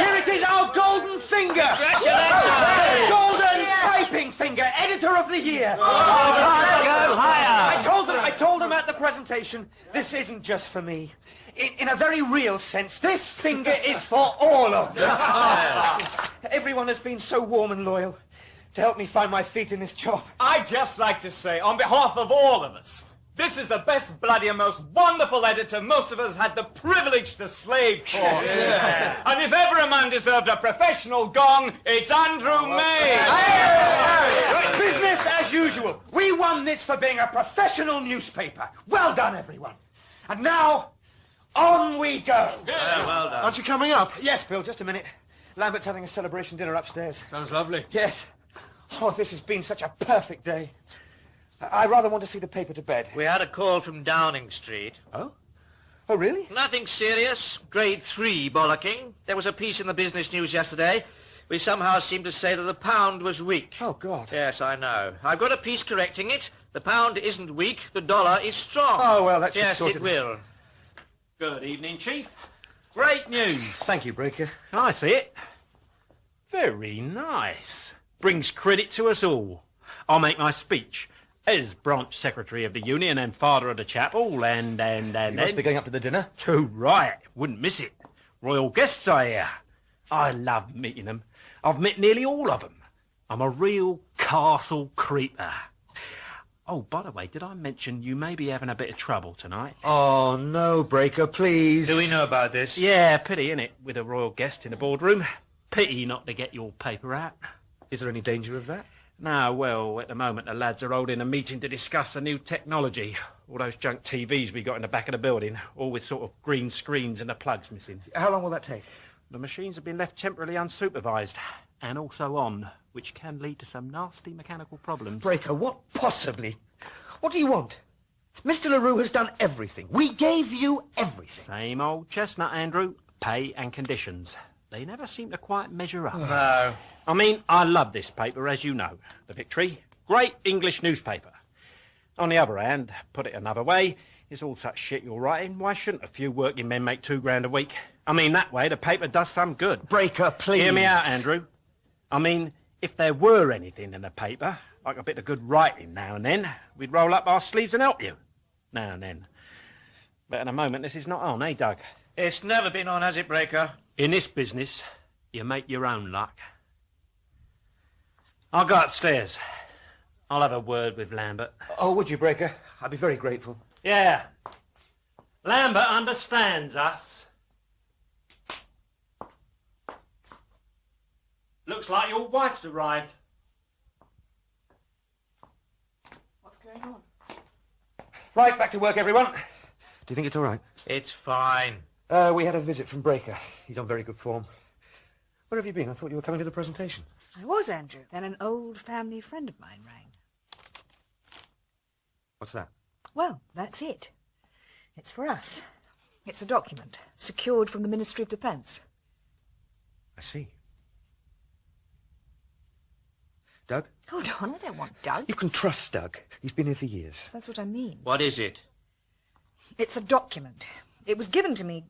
Here it is, our golden finger! Congratulations! Golden typing finger, editor of the year! Go higher! I told them at the presentation, this isn't just for me. In a very real sense, this finger is for all of them. Everyone has been so warm and loyal to help me find my feet in this job. I'd just like to say, on behalf of all of us, this is the best, bloody, and most wonderful editor most of us had the privilege to slave for. And if ever a man deserved a professional gong, it's Andrew May. Right, business as usual. We won this for being a professional newspaper. Well done, everyone. And now, on we go. Yeah, well done. Aren't you coming up? Yes, Bill, just a minute. Lambert's having a celebration dinner upstairs. Sounds lovely. Yes. Oh, this has been such a perfect day. I rather want to see the paper to bed. We had a call from Downing Street. Oh? Oh, really? Nothing serious. Grade 3 bollocking. There was a piece in the business news yesterday. We somehow seemed to say that the pound was weak. Oh, God. Yes, I know. I've got a piece correcting it. The pound isn't weak. The dollar is strong. Oh, well, that should yes, sort it will. Good evening, Chief. Great news. Thank you, Breaker. Can I see it? Very nice. Brings credit to us all. I'll make my speech. As branch secretary of the union and father of the chapel, and... You must be going up to the dinner? Too right. Wouldn't miss it. Royal guests are here. I love meeting them. I've met nearly all of them. I'm a real castle creeper. Oh, by the way, did I mention you may be having a bit of trouble tonight? Oh, no, Breaker, please. Do we know about this? Yeah, pity, innit, with a royal guest in the boardroom. Pity not to get your paper out. Is there any danger of that? No, well, at the moment the lads are holding a meeting to discuss the new technology. All those junk TVs we got in the back of the building, all with sort of green screens and the plugs missing. How long will that take? The machines have been left temporarily unsupervised and also on, which can lead to some nasty mechanical problems. Breaker, what possibly? What do you want? Mr. Le Roux has done everything. We gave you everything. Same old chestnut, Andrew. Pay and conditions. They never seem to quite measure up. No. I mean, I love this paper, as you know. The Victory. Great English newspaper. On the other hand, put it another way, it's all such shit you're writing. Why shouldn't a few working men make £2 a week? I mean, that way the paper does some good. Breaker, please. Hear me out, Andrew. I mean, if there were anything in the paper, like a bit of good writing now and then, we'd roll up our sleeves and help you. Now and then. But at the moment, this is not on, eh, Doug? It's never been on, has it, Breaker? In this business, you make your own luck. I'll go upstairs. I'll have a word with Lambert. Oh, would you, Breaker? I'd be very grateful. Yeah. Lambert understands us. Looks like your wife's arrived. What's going on? Right, back to work, everyone. Do you think it's all right? It's fine. We had a visit from Breaker. He's on very good form. Where have you been? I thought you were coming to the presentation. I was, Andrew. Then an old family friend of mine rang. What's that? Well, that's it. It's for us. It's a document, secured from the Ministry of Defence. I see. Doug? Hold on, I don't want Doug. You can trust Doug. He's been here for years. That's what I mean. What is it? It's a document. It was given to me,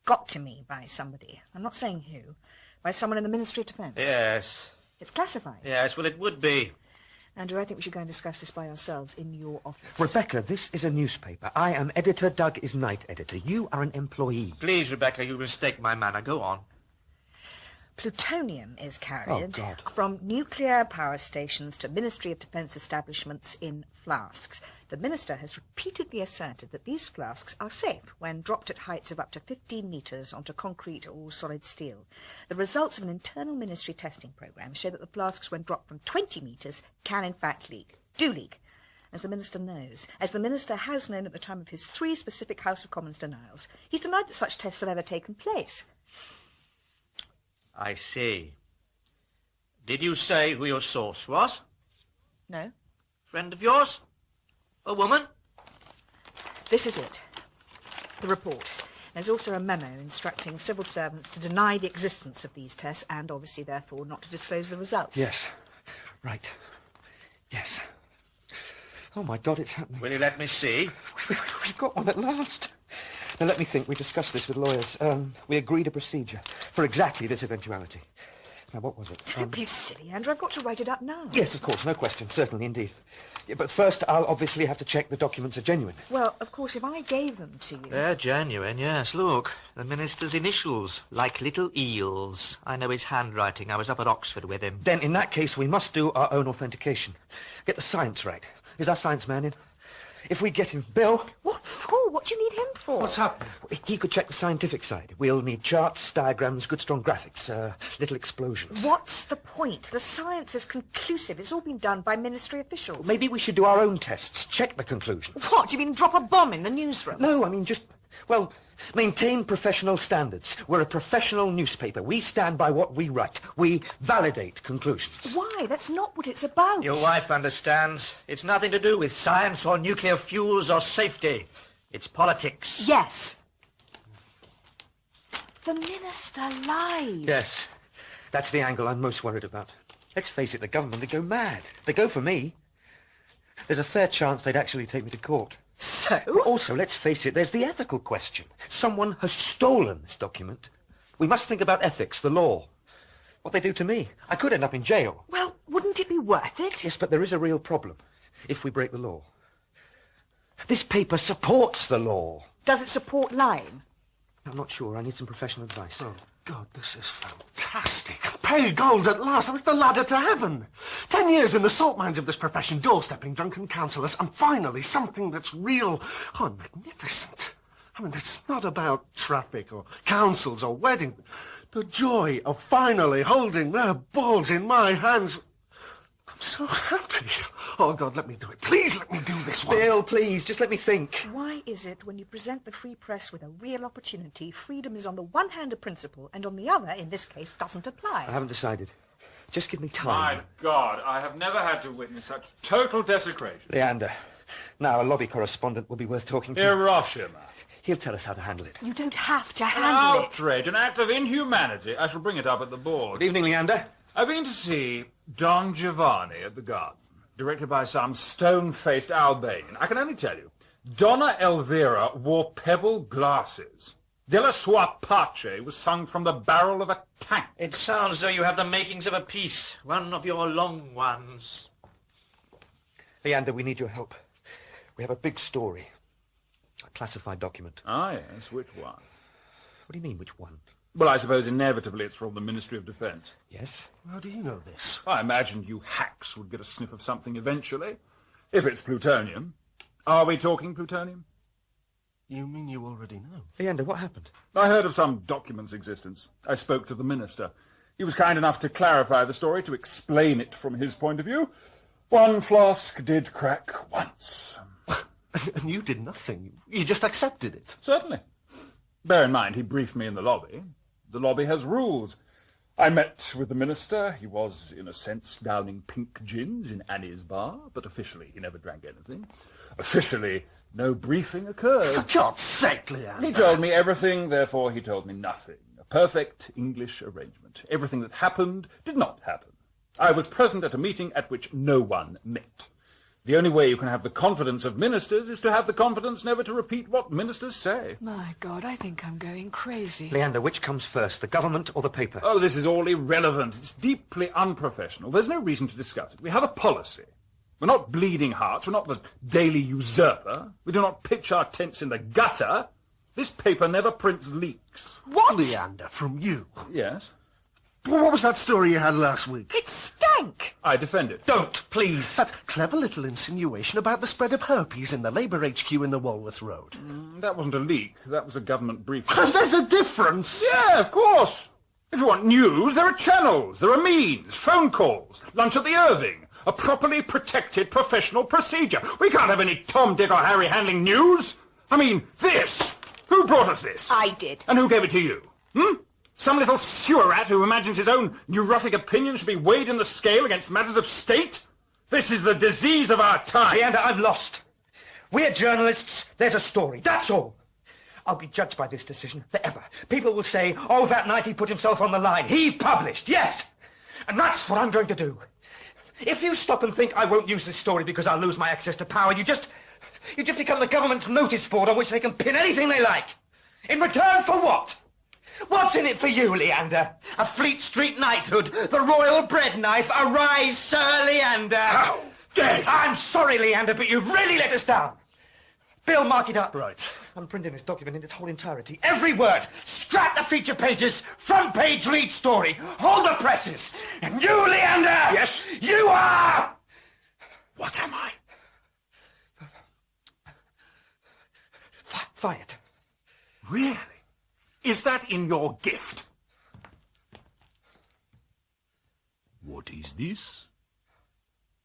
got to me by somebody. I'm not saying who. By someone in the Ministry of Defence. Yes. It's classified. Yes, well, it would be. Andrew, I think we should go and discuss this by ourselves in your office. Rebecca, this is a newspaper. I am editor. Doug is night editor. You are an employee. Please, Rebecca, you mistake my manner. Go on. Plutonium is carried Oh, God. from nuclear power stations to Ministry of Defence establishments in flasks. The Minister has repeatedly asserted that these flasks are safe when dropped at heights of up to 15 metres onto concrete or solid steel. The results of an internal ministry testing programme show that the flasks, when dropped from 20 metres, can in fact leak. Do leak. As the Minister knows. As the Minister has known at the time of his 3 specific House of Commons denials. He's denied that such tests have ever taken place. I see. Did you say who your source was? No. Friend of yours? A woman? This is it. The report. There's also a memo instructing civil servants to deny the existence of these tests and obviously, therefore, not to disclose the results. Yes. Right. Yes. Oh, my God, it's happening. Will you let me see? We've got one at last. Now, let me think. We discussed this with lawyers. We agreed a procedure for exactly this eventuality. Now, what was it? Don't be silly, Andrew. I've got to write it up now. Yes, of course. No question. Certainly, indeed. Yeah, but first, I'll obviously have to check the documents are genuine. Well, of course, if I gave them to you... They're genuine, yes. Look, the Minister's initials, like little eels. I know his handwriting. I was up at Oxford with him. Then, in that case, we must do our own authentication. Get the science right. Is our science man in? If we get him, Bill... What for? What do you need him for? What's happening? He could check the scientific side. We'll need charts, diagrams, good strong graphics, little explosions. What's the point? The science is conclusive. It's all been done by ministry officials. Maybe we should do our own tests, check the conclusions. What? Do you mean drop a bomb in the newsroom? No, I mean just... Well, maintain professional standards. We're a professional newspaper. We stand by what we write. We validate conclusions. Why? That's not what it's about. Your wife understands. It's nothing to do with science or nuclear fuels or safety. It's politics. Yes. The minister lied. Yes, that's the angle I'm most worried about. Let's face it, the government would go mad. They go for me. There's a fair chance they'd actually take me to court. So? Well, also, let's face it, there's the ethical question. Someone has stolen this document. We must think about ethics, the law. What they do to me. I could end up in jail. Well, wouldn't it be worth it? Yes, but there is a real problem if we break the law. This paper supports the law. Does it support lying? I'm not sure. I need some professional advice. Oh, God, this is fantastic. Pay gold at last. It's the ladder to heaven. 10 years in the salt mines of this profession, doorstepping drunken councillors, and finally something that's real. Oh, magnificent. I mean, it's not about traffic or councils or weddings. The joy of finally holding their balls in my hands. I'm so happy. Oh, God, let me do it. Please let me do this one. Bill, please, just let me think. Why is it when you present the free press with a real opportunity, freedom is on the one hand a principle, and on the other, in this case, doesn't apply? I haven't decided. Just give me time. My God, I have never had to witness such total desecration. Leander, now a lobby correspondent will be worth talking to. Hiroshima. He'll tell us how to handle it. You don't have to An handle it. outrage, an act of inhumanity. I shall bring it up at the board. Good evening, Leander. I've been to see Don Giovanni at the Garden, directed by some stone-faced Albanian. I can only tell you, Donna Elvira wore pebble glasses. Della Sua Pace was sung from the barrel of a tank. It sounds as though you have the makings of a piece, one of your long ones. Leander, we need your help. We have a big story. A classified document. Ah, yes, which one? What do you mean, which one? Well, I suppose inevitably it's from the Ministry of Defence. Yes? How do you know this? I imagined you hacks would get a sniff of something eventually. If it's plutonium. Are we talking plutonium? You mean you already know? Leander, what happened? I heard of some document's existence. I spoke to the minister. He was kind enough to clarify the story, to explain it from his point of view. One flask did crack once. And you did nothing. You just accepted it. Certainly. Bear in mind, he briefed me in the lobby. The lobby has rules. I met with the minister. He was, in a sense, downing pink gins in Annie's bar, but officially he never drank anything. Officially, no briefing occurred. For God's sake, Leander. He told me everything, therefore he told me nothing. A perfect English arrangement. Everything that happened did not happen. I was present at a meeting at which no one met. The only way you can have the confidence of ministers is to have the confidence never to repeat what ministers say. My God, I think I'm going crazy. Leander, which comes first, the government or the paper? Oh, this is all irrelevant. It's deeply unprofessional. There's no reason to discuss it. We have a policy. We're not bleeding hearts. We're not the daily usurper. We do not pitch our tents in the gutter. This paper never prints leaks. What? Leander, from you? Yes? What was that story you had last week? It stank! I defend it. Don't, please. That clever little insinuation about the spread of herpes in the Labour HQ in the Walworth Road. That wasn't a leak. That was a government briefing. There's a difference. Yeah, of course. If you want news, there are channels, there are means, phone calls, lunch at the Irving, a properly protected professional procedure. We can't have any Tom, Dick or Harry handling news. I mean, this. Who brought us this? I did. And who gave it to you? Some little sewer rat who imagines his own neurotic opinion should be weighed in the scale against matters of state? This is the disease of our time. Leander, I'm lost. We're journalists. There's a story. That's all. I'll be judged by this decision forever. People will say, oh, that night he put himself on the line. He published, yes. And that's what I'm going to do. If you stop and think I won't use this story because I'll lose my access to power, you just become the government's notice board on which they can pin anything they like. In return for what? What's in it for you, Leander? A Fleet Street knighthood, the royal bread knife, arise, Sir Leander. How dare you? I'm sorry, Leander, but you've really let us down. Bill, mark it up. Right. I'm printing this document in its whole entirety. Every word. Scrap the feature pages. Front page lead story. Hold the presses. And you, Leander. Yes? You are... What am I? Fired. Really? Is that in your gift? What is this?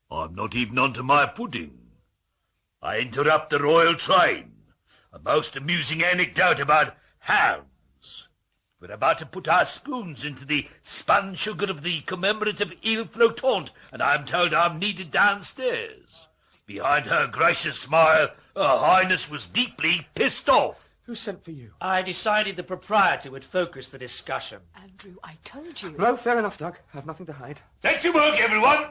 I'm not even onto my pudding. I interrupt the royal train. A most amusing anecdote about hounds. We're about to put our spoons into the spun sugar of the commemorative ile flottante, and I'm told I'm needed downstairs. Behind her gracious smile, Her Highness was deeply pissed off. Who sent for you? I decided the proprietor would focus the discussion. Andrew, I told you. No, fair enough, Doug. I've nothing to hide. Get to work, everyone!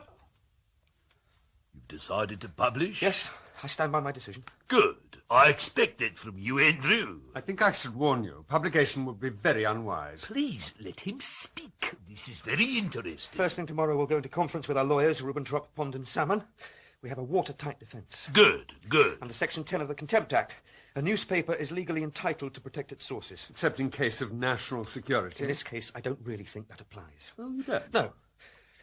You've decided to publish? Yes, I stand by my decision. Good. I expect it from you, Andrew. I think I should warn you. Publication would be very unwise. Please let him speak. This is very interesting. First thing tomorrow, we'll go into conference with our lawyers, Rubbentrop, Pond and Salmon. We have a watertight defence. Good, good. Under Section 10 of the Contempt Act, a newspaper is legally entitled to protect its sources. Except in case of national security. In this case, I don't really think that applies. Oh, you don't? No.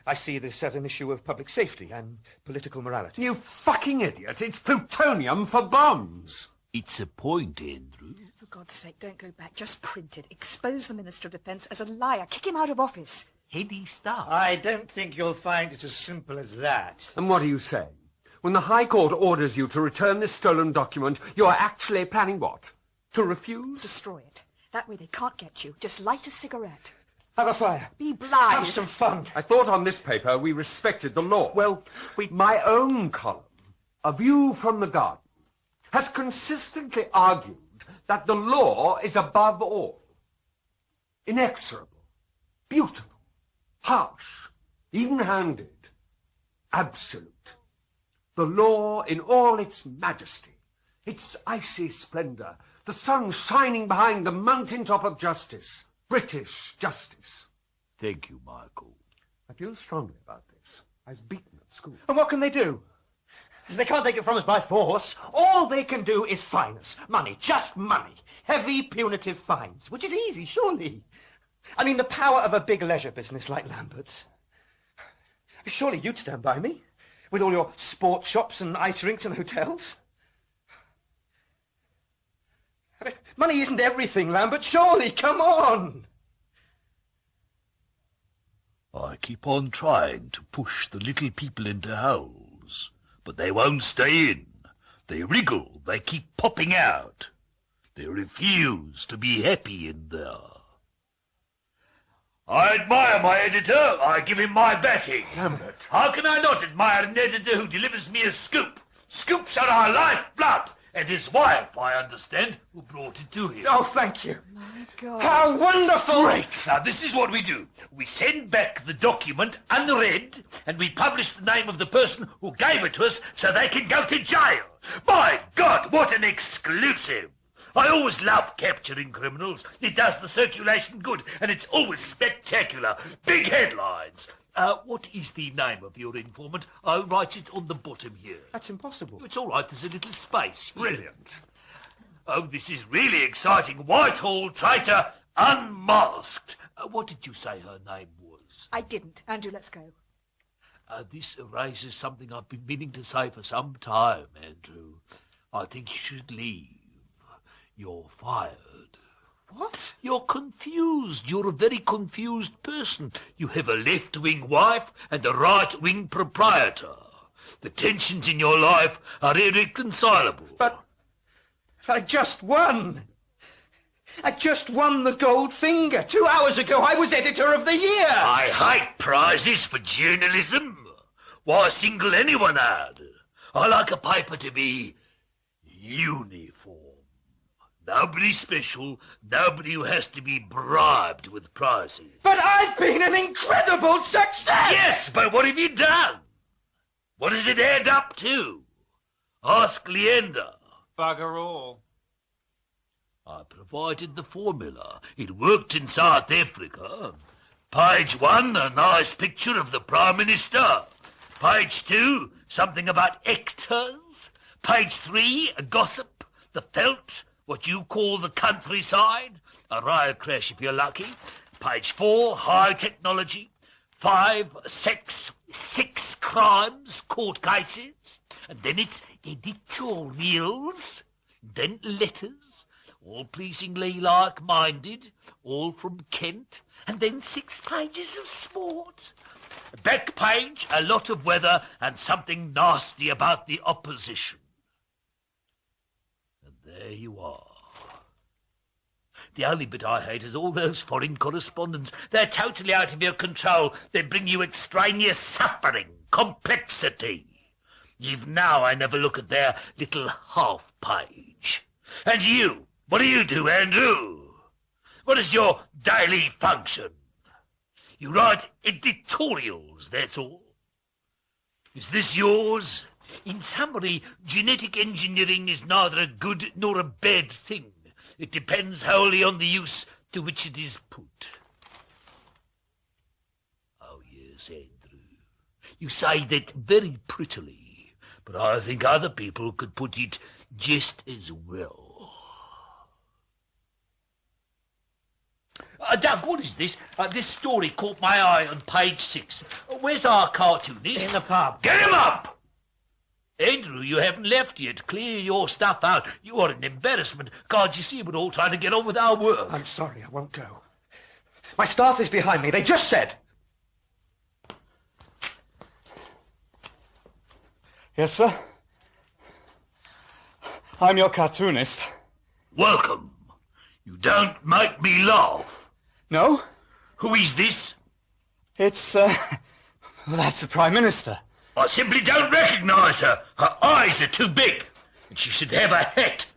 I see this as an issue of public safety and political morality. You fucking idiot! It's plutonium for bombs! It's a point, Andrew. For God's sake, don't go back. Just print it. Expose the Minister of Defence as a liar. Kick him out of office. Heady stuff. I don't think you'll find it as simple as that. And what are you saying? When the High Court orders you to return this stolen document, you're actually planning what? To refuse? Destroy it. That way they can't get you. Just light a cigarette. Have a fire. Be blithe. Have some fun. I thought on this paper we respected the law. Well, my own column, A View from the Garden, has consistently argued that the law is above all. Inexorable, beautiful, harsh, even-handed, absolute. The law in all its majesty, its icy splendour, the sun shining behind the mountain-top of justice, British justice. Thank you, Michael. I feel strongly about this. I was beaten at school. And what can they do? They can't take it from us by force. All they can do is fine us. Money, just money. Heavy punitive fines, which is easy, surely. I mean, the power of a big leisure business like Lambert's. Surely you'd stand by me, with all your sports shops and ice rinks and hotels. I mean, money isn't everything, Lambert, surely, come on! I keep on trying to push the little people into holes, but they won't stay in. They wriggle, they keep popping out. They refuse to be happy in there. I admire my editor. I give him my backing. Lambert. How can I not admire an editor who delivers me a scoop? Scoops are our lifeblood. And his wife, I understand, who brought it to him. Oh, thank you. My God. How wonderful! Great. Now, this is what we do. We send back the document unread, and we publish the name of the person who gave it to us so they can go to jail. My God, what an exclusive! I always love capturing criminals. It does the circulation good, and it's always spectacular. Big headlines. What is the name of your informant? I'll write it on the bottom here. That's impossible. It's all right, there's a little space here. Brilliant. Oh, this is really exciting. Whitehall traitor unmasked. What did you say her name was? I didn't. Andrew, let's go. This erases something I've been meaning to say for some time, Andrew. I think you should leave. You're fired. What? You're confused. You're a very confused person. You have a left-wing wife and a right-wing proprietor. The tensions in your life are irreconcilable. But I just won. I just won the gold finger. 2 hours ago I was editor of the year. I hate prizes for journalism. Why single anyone out? I like a paper to be uniform. Nobody special, nobody who has to be bribed with prizes. But I've been an incredible success! Yes, but what have you done? What does it add up to? Ask Leander. Bugger all. I provided the formula. It worked in South Africa. Page 1, a nice picture of the Prime Minister. Page 2, something about actors. Page 3, a gossip, the veldt, what you call the countryside, a rail crash if you're lucky. Page 4, high technology. 5, sex, 6 crimes, court cases. And then it's editorials. Then letters, all pleasingly like-minded, all from Kent. And then 6 pages of sport. Back page, a lot of weather and something nasty about the opposition. There you are. The only bit I hate is all those foreign correspondents. They're totally out of your control. They bring you extraneous suffering, complexity. Even now I never look at their little half-page. And you, What do you do, Andrew? What is your daily function? You write editorials, that's all. Is this yours? In summary, genetic engineering is neither a good nor a bad thing. It depends wholly on the use to which it is put. Oh, yes, Andrew. You say that very prettily, but I think other people could put it just as well. Doug, what is this? This story caught my eye on page 6. Where's our cartoonist? In the pub. Get him up! Andrew, you haven't left yet. Clear your stuff out. You are an embarrassment. Can't you see we're all trying to get on with our work? I'm sorry, I won't go. My staff is behind me. They just said... Yes, sir? I'm your cartoonist. Welcome. You don't make me laugh. No? Who is this? It's, well, that's the Prime Minister. I simply don't recognise her. Her eyes are too big, and she should have a hat.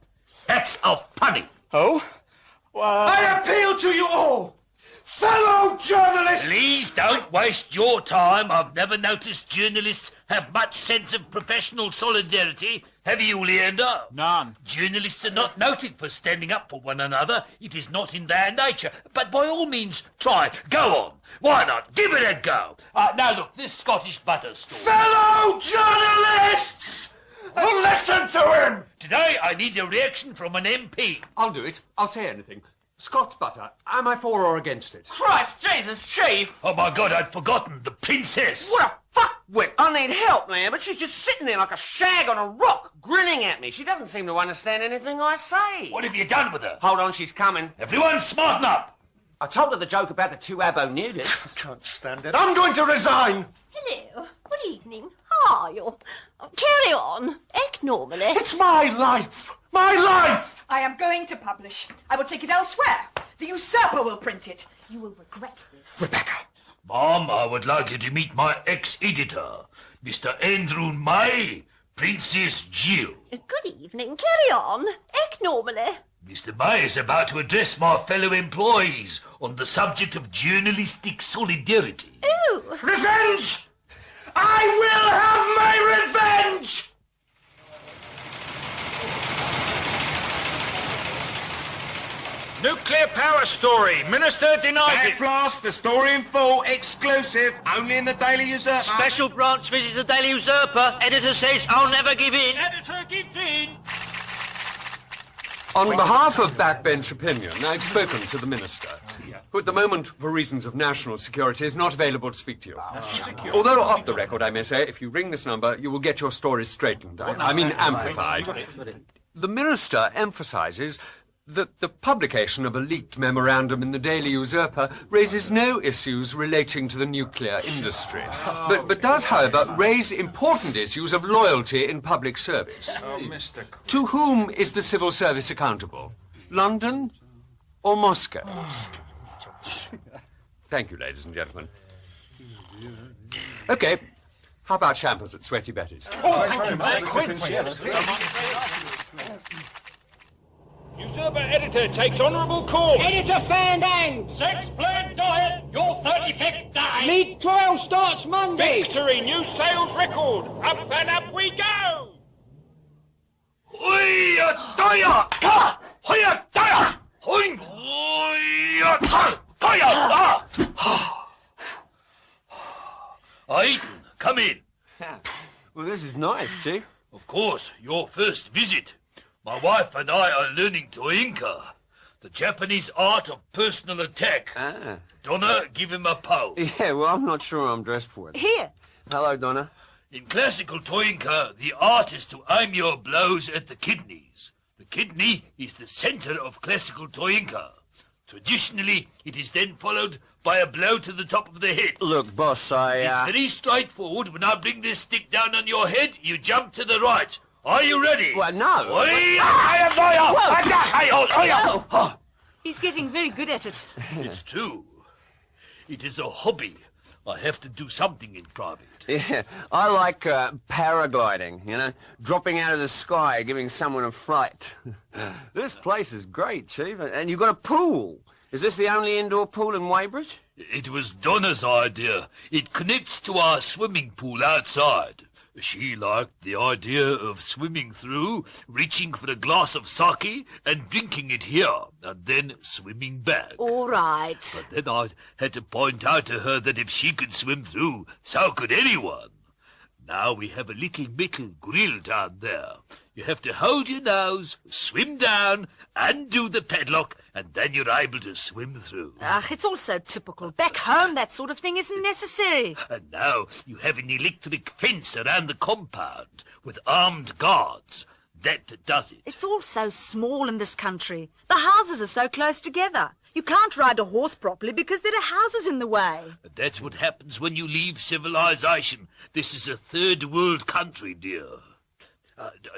Hats are funny. Oh? Well... I appeal to you all! Fellow journalists! Please don't waste your time. I've never noticed journalists have much sense of professional solidarity. Have you, Leander? None. Journalists are not noted for standing up for one another. It is not in their nature. But by all means, try. Go on. Why not? Give it a go. Now look, this Scottish butter story. Fellow journalists! Listen to him! Today I need a reaction from an MP. I'll do it. I'll say anything. Scott's butter. Am I for or against it? Christ Jesus, Chief! Oh, my God, I'd forgotten. The princess. What a fuckwit! I need help, man, but she's just sitting there like a shag on a rock, grinning at me. She doesn't seem to understand anything I say. What have you done with her? Hold on, she's coming. Everyone smarten up! I told her the joke about the 2 abo nudists. I can't stand it. I'm going to resign! Hello. Good evening. How are you? Carry on. Act normally. It's my life! My life! I am going to publish. I will take it elsewhere. The usurper will print it. You will regret this. Rebecca. Mom, I would like you to meet my ex-editor, Mr. Andrew May, Princess Jill. Good evening. Carry on. Act normally. Mr. May is about to address my fellow employees on the subject of journalistic solidarity. Oh. Revenge! I will have my revenge! Nuclear power story. Minister denies it. Blast, the story in full, exclusive, only in the Daily Usurper. Special branch visits the Daily Usurper. Editor says I'll never give in. Editor gives in. On behalf of Backbench Opinion, I've spoken to the Minister, who at the moment, for reasons of national security, is not available to speak to you. Although off the record, I may say, if you ring this number, you will get your stories straightened. I mean amplified. The Minister emphasises that the publication of a leaked memorandum in the Daily Usurper raises no issues relating to the nuclear industry, but does, however, raise important issues of loyalty in public service. To whom is the civil service accountable? London or Moscow? Thank you, ladies and gentlemen. OK, how about shambles at Sweaty Betty's? Usurper editor takes honourable call. Editor Fanton! Sex-planned diet, your 35th day. League trial starts Monday. Victory, new sales record. Up and up we go. Eaton, come in. Well, this is nice, Chief. Of course, your first visit. My wife and I are learning Toinka, the Japanese art of personal attack. Ah. Donna, give him a pow. Yeah, well, I'm not sure I'm dressed for it. Here. Hello, Donna. In classical Toinka, the art is to aim your blows at the kidneys. The kidney is the centre of classical Toinka. Traditionally, it is then followed by a blow to the top of the head. Look, boss, It's very straightforward. When I bring this stick down on your head, you jump to the right. Are you ready? Well, no. He's getting very good at it. It's true. It is a hobby. I have to do something in private. Yeah, I like paragliding, you know, dropping out of the sky, giving someone a fright. This place is great, Chief, and you've got a pool. Is this the only indoor pool in Weybridge? It was Donna's idea. It connects to our swimming pool outside. She liked the idea of swimming through, reaching for a glass of sake and drinking it here, and then swimming back. All right. But then I had to point out to her that if she could swim through, so could anyone. Now we have a little metal grill down there. You have to hold your nose, swim down, undo the padlock, and then you're able to swim through. It's all so typical. Back home, that sort of thing isn't necessary. And now you have an electric fence around the compound with armed guards. That does it. It's all so small in this country. The houses are so close together. You can't ride a horse properly because there are houses in the way. That's what happens when you leave civilization. This is a third world country, dear.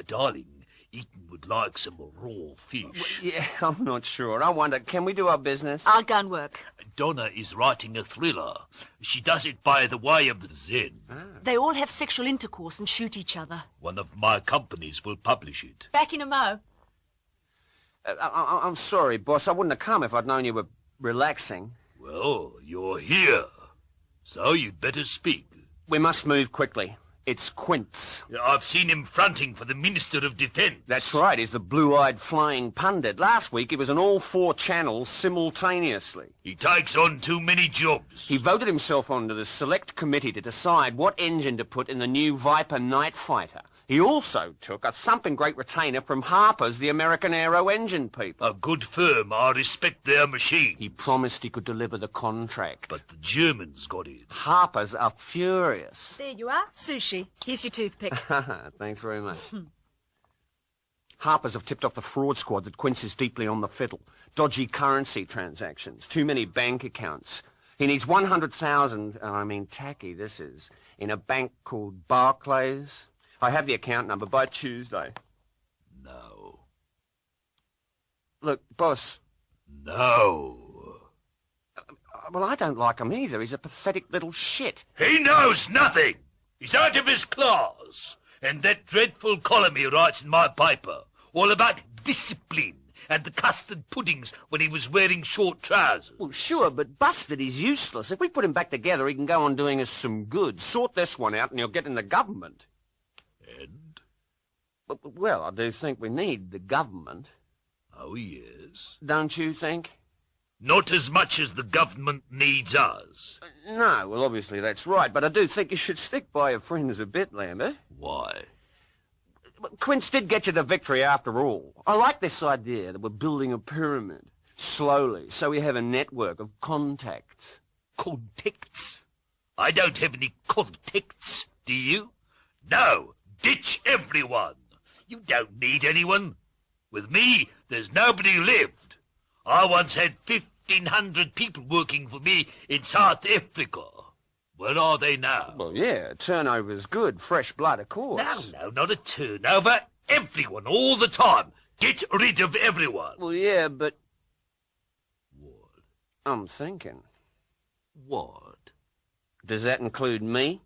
Darling, Eaton would like some raw fish. Well, yeah, I'm not sure. I wonder, can we do our business? I'll go and work. Donna is writing a thriller. She does it by the way of the Zen. They all have sexual intercourse and shoot each other. One of my companies will publish it. Back in a mo. I'm sorry, boss. I wouldn't have come if I'd known you were relaxing. Well, you're here, so you'd better speak. We must move quickly. It's Quince. I've seen him fronting for the Minister of Defence. That's right. He's the blue-eyed flying pundit. Last week he was on all 4 channels simultaneously. He takes on too many jobs. He voted himself onto the select committee to decide what engine to put in the new Viper night fighter. He also took a thumping great retainer from Harper's, the American Aero Engine people. A good firm. I respect their machine. He promised he could deliver the contract. But the Germans got it. Harper's are furious. There you are. Sushi. Here's your toothpick. Thanks very much. Harper's have tipped off the fraud squad that Quince is deeply on the fiddle. Dodgy currency transactions. Too many bank accounts. He needs 100,000, tacky this is, in a bank called Barclays. I have the account number by Tuesday. No. Look, boss. No. Well, I don't like him either. He's a pathetic little shit. He knows nothing. He's out of his class. And that dreadful column he writes in my paper, all about discipline and the custard puddings when he was wearing short trousers. Well, sure, but busted, he's useless. If we put him back together, he can go on doing us some good. Sort this one out and he'll get in the government. And? Well, I do think we need the government. Oh, yes. Don't you think? Not as much as the government needs us. No, well, obviously that's right, but I do think you should stick by your friends a bit, Lambert. Why? Quince did get you the victory after all. I like this idea that we're building a pyramid, slowly, so we have a network of contacts. Contacts? I don't have any contacts, do you? No, ditch everyone. You don't need anyone. With me, there's nobody left. I once had 1,500 people working for me in South Africa. Where are they now? Well, yeah, turnover's good. Fresh blood, of course. No, not a turnover. Everyone, all the time. Get rid of everyone. Well, yeah, but... What? I'm thinking. What? Does that include me?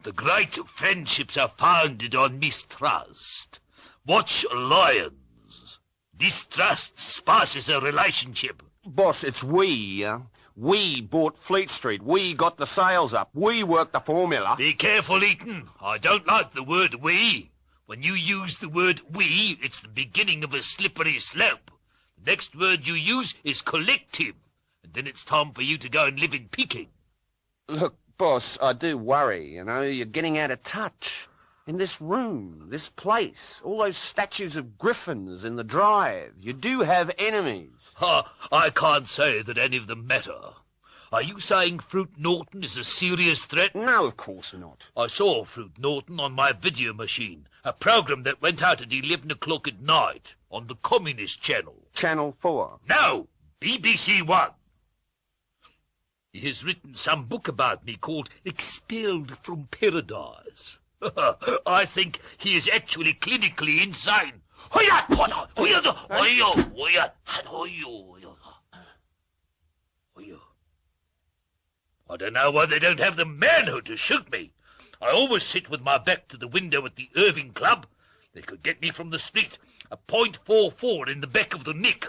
The great friendships are founded on mistrust. Watch lions. Distrust spices a relationship. Boss, it's we. We bought Fleet Street. We got the sales up. We worked the formula. Be careful, Eaton. I don't like the word we. When you use the word we, it's the beginning of a slippery slope. The next word you use is collective. And then it's time for you to go and live in Peking. Look, boss, I do worry, You're getting out of touch. In this room, this place, all those statues of griffins in the drive. You do have enemies. I can't say that any of them matter. Are you saying Fruit Norton is a serious threat? No, of course not. I saw Fruit Norton on my video machine, a program that went out at 11 o'clock at night on the Communist Channel. Channel 4? No, BBC One. He has written some book about me called Expelled from Paradise. I think he is actually clinically insane. I don't know why they don't have the manhood to shoot me. I always sit with my back to the window at the Irving Club. They could get me from the street a .44 in the back of the neck.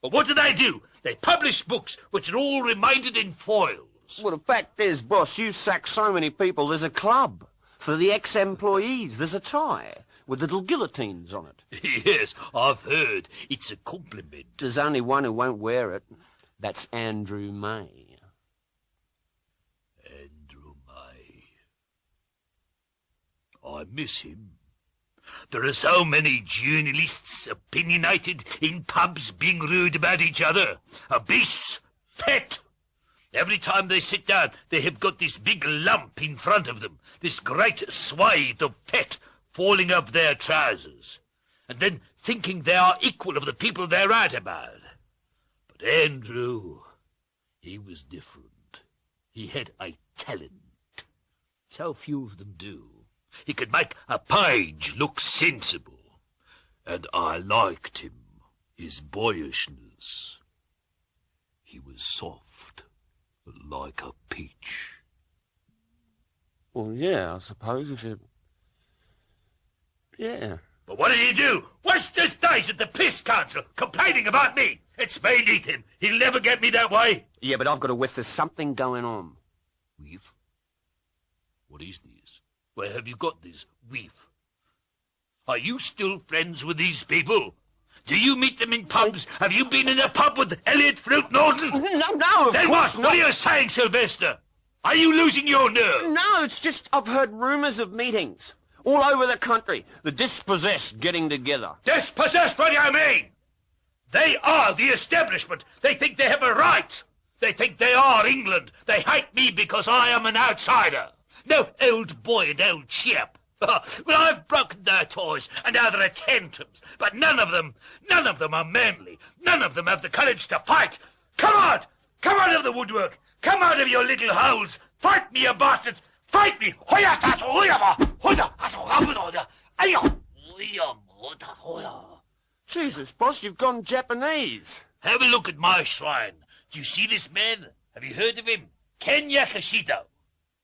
But what do? They publish books which are all reminded in foils. Well, the fact is, boss, you sack so many people, there's a club. For the ex-employees, there's a tie with little guillotines on it. Yes, I've heard. It's a compliment. There's only one who won't wear it. That's Andrew May. Andrew May. I miss him. There are so many journalists opinionated in pubs being rude about each other. Obese, fat. Every time they sit down, they have got this big lump in front of them, this great swathe of fat falling off their trousers, and then thinking they are equal of the people they're out about. But Andrew, he was different. He had a talent. So few of them do. He could make a page look sensible. And I liked him, his boyishness. He was soft, like a peach. Well, yeah, I suppose if you... Yeah. But what did he do? What's this days at the Peace Council complaining about me? It's me, Eaton. He'll never get me that way. Yeah, but I've got a whiff there's something going on. Whiff? What is this? Where have you got this whiff? Are you still friends with these people? Do you meet them in pubs? Have you been in a pub with Eliot Fruit Norton? No, Then what? What are you saying, Sylvester? Are you losing your nerve? No, it's just I've heard rumours of meetings all over the country. The dispossessed getting together. Dispossessed? What do you mean? They are the establishment. They think they have a right. They think they are England. They hate me because I am an outsider. No old boy and old chap. Well, I've broken their toys, and now there are tantrums. But none of them are manly. None of them have the courage to fight. Come out! Come out of the woodwork! Come out of your little holes! Fight me, you bastards! Fight me! Jesus, boss, you've gone Japanese. Have a look at my shrine. Do you see this man? Have you heard of him? Ken Yakashito.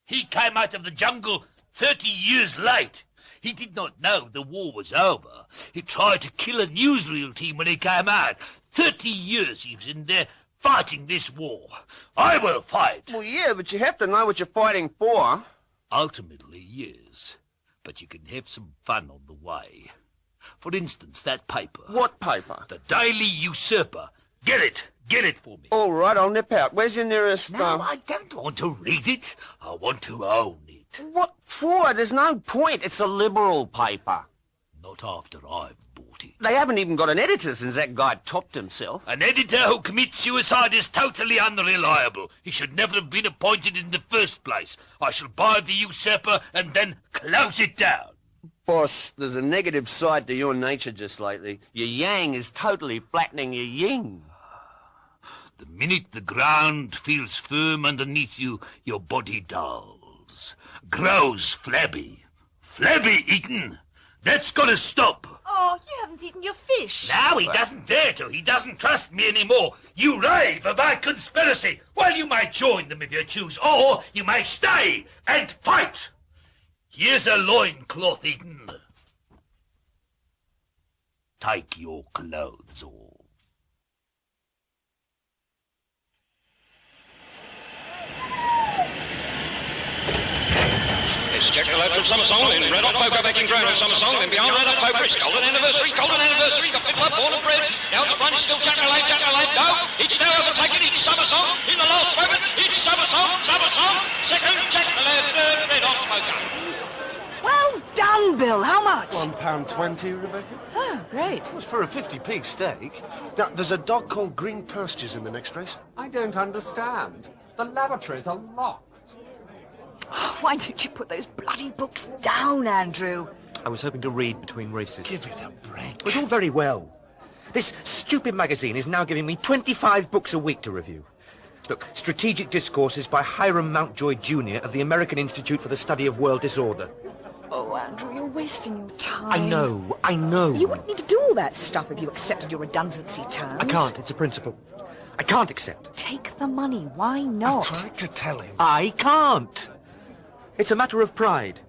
He came out of the jungle 30 years late. He did not know the war was over. He tried to kill a newsreel team when he came out. 30 years he was in there fighting this war. I will fight. Well, yeah, but you have to know what you're fighting for. Ultimately, yes. But you can have some fun on the way. For instance, that paper. What paper? The Daily Usurper. Get it. Get it for me. All right, I'll nip out. Where's your nearest... No, I don't want to read it. I want to own it. What for? There's no point. It's a liberal paper. Not after I've bought it. They haven't even got an editor since that guy topped himself. An editor who commits suicide is totally unreliable. He should never have been appointed in the first place. I shall buy the Usurper and then close it down. Boss, there's a negative side to your nature just lately. Your yang is totally flattening your yin. The minute the ground feels firm underneath you, your body dulls, grows flabby. Flabby, Eaton. That's got to stop. Oh, you haven't eaten your fish. Now he doesn't dare to. He doesn't trust me anymore. You rave about conspiracy. Well, you may join them if you choose, or you may stay and fight. Here's a loincloth, Eaton. Take your clothes off. It's Jack the Lad from Summer Song, then Red Hot Poker back in Grown of Summer Song, then beyond Red Hot Poker, it's Golden Anniversary, got Fiddler, Born and Bred, down the front is still Jack the Lad, no, it's now overtaken, it's Summer Song, in the last moment, it's Summer Song, second Jack the Lad, third Red Hot Poker. Well done, Bill. How much? £1.20, Rebecca. Oh, great. It was for a 50p steak. Now, there's a dog called Green Pastures in the next race. I don't understand. The lavatories are locked. Why don't you put those bloody books down, Andrew? I was hoping to read between races. Give it a break. It's all very well. This stupid magazine is now giving me 25 books a week to review. Look, Strategic Discourses by Hiram Mountjoy Jr. of the American Institute for the Study of World Disorder. Oh, Andrew, you're wasting your time. I know. You wouldn't need to do all that stuff if you accepted your redundancy terms. I can't. It's a principle. I can't accept. Take the money. Why not? I've tried to tell him. I can't. It's a matter of pride.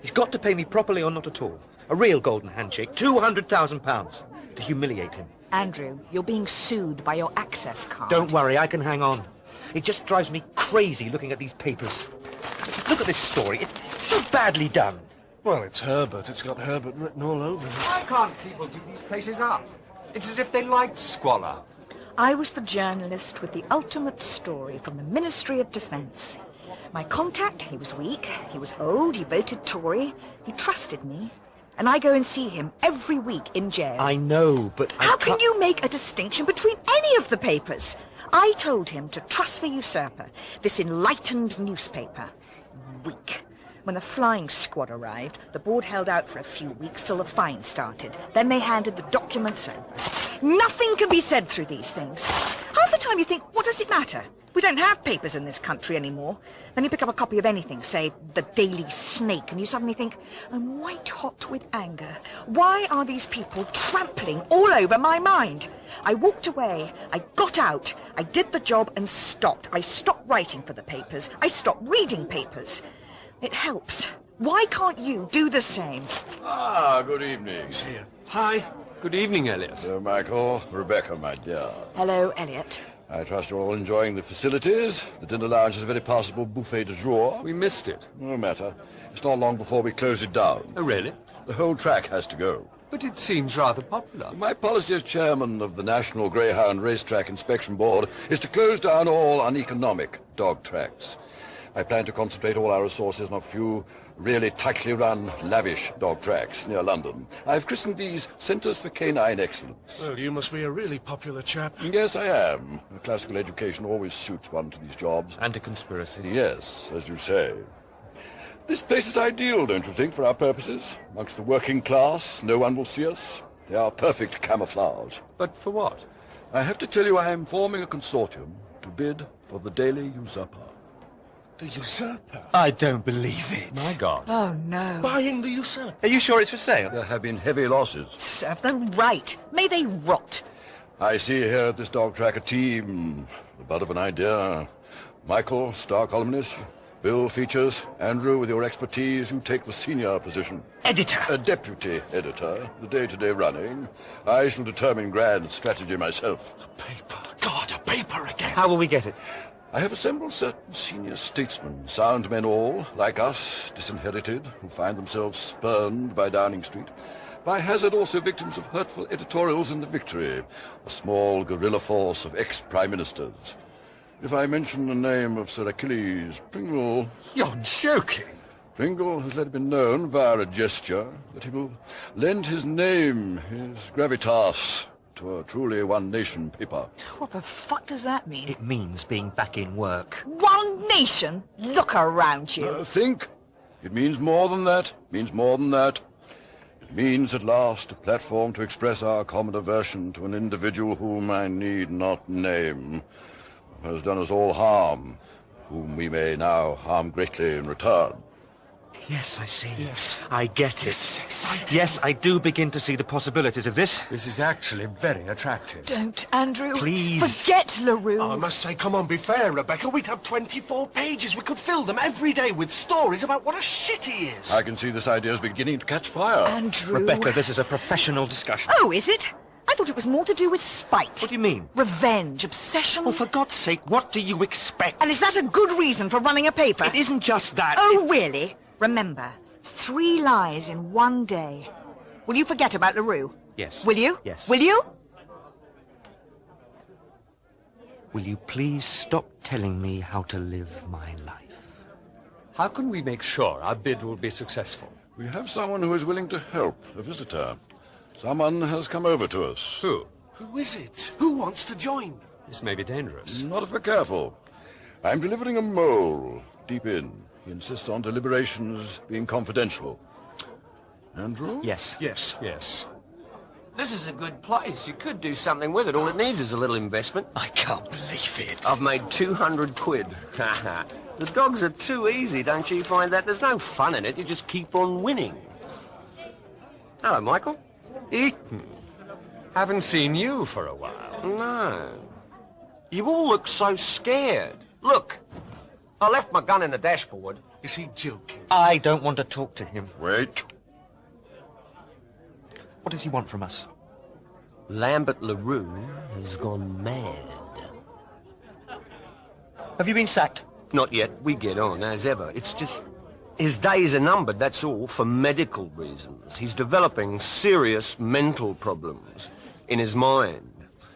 He's got to pay me properly or not at all. A real golden handshake. £200,000 to humiliate him. Andrew, you're being sued by your access card. Don't worry, I can hang on. It just drives me crazy looking at these papers. Look at this story. It's so badly done. Well, it's Herbert. It's got Herbert written all over it. Why can't people dig these places up? It's as if they liked squalor. I was the journalist with the ultimate story from the Ministry of Defence. My contact, he was weak, he was old, he voted Tory, he trusted me. And I go and see him every week in jail. I know, but How can you make a distinction between any of the papers? I told him to trust the usurper, this enlightened newspaper. Weak. When the flying squad arrived, the board held out for a few weeks till the fine started. Then they handed the documents over. Nothing can be said through these things. Half the time you think, what does it matter? We don't have papers in this country anymore. Then you pick up a copy of anything, say, the Daily Snake, and you suddenly think, I'm white hot with anger. Why are these people trampling all over my mind? I walked away, I got out, I did the job and stopped. I stopped writing for the papers. I stopped reading papers. It helps. Why can't you do the same? Ah, good evening. He's here. Hi. Good evening, Eliot. Sir Michael, Rebecca, my dear. Hello, Eliot. I trust you're all enjoying the facilities. The dinner lounge is a very passable buffet du jour. We missed it. No matter. It's not long before we close it down. Oh, really? The whole track has to go. But it seems rather popular. My policy as chairman of the National Greyhound Racetrack Inspection Board is to close down all uneconomic dog tracks. I plan to concentrate all our resources on a few really tightly run, lavish dog tracks near London. I've christened these Centres for Canine Excellence. Well, you must be a really popular chap. Yes, I am. A classical education always suits one to these jobs. And a conspiracy. Yes, as you say. This place is ideal, don't you think, for our purposes? Amongst the working class, no one will see us. They are perfect camouflage. But for what? I have to tell you I am forming a consortium to bid for the Daily Usurper. The usurper? I don't believe it. My God. Oh, no. Buying the usurper? Are you sure it's for sale? There have been heavy losses. Serve them right. May they rot. I see here at this dog track a team, the bud of an idea. Michael, star columnist. Bill, features. Andrew, with your expertise, you take the senior position. Editor. A deputy editor, the day-to-day running. I shall determine grand strategy myself. A paper. God, a paper again. How will we get it? I have assembled certain senior statesmen, sound men all, like us, disinherited, who find themselves spurned by Downing Street. By hazard also victims of hurtful editorials in the Victory, a small guerrilla force of ex-prime ministers. If I mention the name of Sir Achilles Pringle... You're joking! Pringle has let it be known via a gesture that he will lend his name, his gravitas, to a truly one-nation paper. What the fuck does that mean? It means being back in work. One nation? Look around you. Think. It means more than that. It means at last a platform to express our common aversion to an individual whom I need not name, who has done us all harm, whom we may now harm greatly in return. Yes, I see. Yes. I get it. This is exciting. Yes, I do begin to see the possibilities of this. This is actually very attractive. Don't, Andrew. Please. Forget Le Roux. I must say, come on, be fair, Rebecca. We'd have 24 pages. We could fill them every day with stories about what a shit he is. I can see this idea is beginning to catch fire. Andrew. Rebecca, this is a professional discussion. Oh, is it? I thought it was more to do with spite. What do you mean? Revenge, obsession. Oh, for God's sake, what do you expect? And is that a good reason for running a paper? It isn't just that. Oh, really? Remember, 3 lies in one day. Will you forget about Le Roux? Yes. Will you? Yes. Will you? Will you please stop telling me how to live my life? How can we make sure our bid will be successful? We have someone who is willing to help, a visitor. Someone has come over to us. Who? Who is it? Who wants to join? This may be dangerous. Not if we're careful. I'm delivering a mole, deep in. He insists on deliberations being confidential. Andrew? Yes. Yes. Yes. This is a good place. You could do something with it. All it needs is a little investment. I can't believe it. I've made 200 quid. The dogs are too easy, don't you find that? There's no fun in it. You just keep on winning. Hello, Michael. Eaton. Haven't seen you for a while. No. You all look so scared. Look, I left my gun in the dashboard. Is he joking? I don't want to talk to him. Wait. What does he want from us? Lambert Le Roux has gone mad. Have you been sacked? Not yet. We get on, as ever. It's just... his days are numbered, that's all, for medical reasons. He's developing serious mental problems in his mind.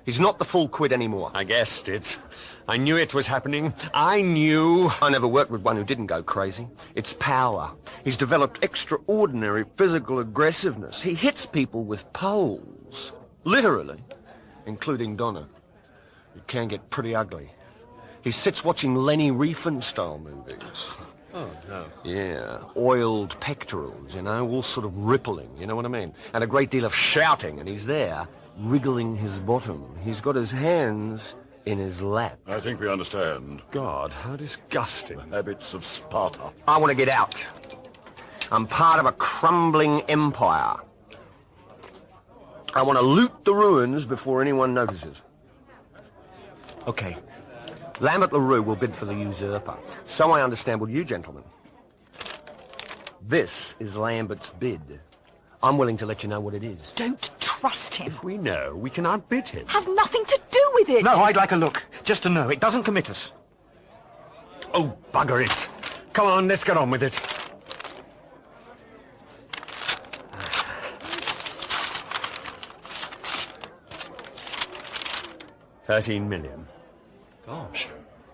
He's not the full quid anymore. I guessed it. I knew it was happening. I knew. I never worked with one who didn't go crazy. It's power. He's developed extraordinary physical aggressiveness. He hits people with poles. Literally. Including Donna. It can get pretty ugly. He sits watching Lenny Riefenstahl movies. Oh, no. Yeah, oiled pectorals, you know, all sort of rippling, you know what I mean? And a great deal of shouting, and he's there, wriggling his bottom. He's got his hands in his lap. I think we understand. God, how disgusting. The habits of Sparta. I want to get out. I'm part of a crumbling empire. I want to loot the ruins before anyone notices. Okay. Lambert Le Roux will bid for the usurper. So I understand, will you, gentlemen? This is Lambert's bid. I'm willing to let you know what it is. Don't trust him. If we know, we can outbid him. Have nothing to do with it. No, I'd like a look. Just to know. It doesn't commit us. Oh, bugger it. Come on, let's get on with it. $13 million. Gosh.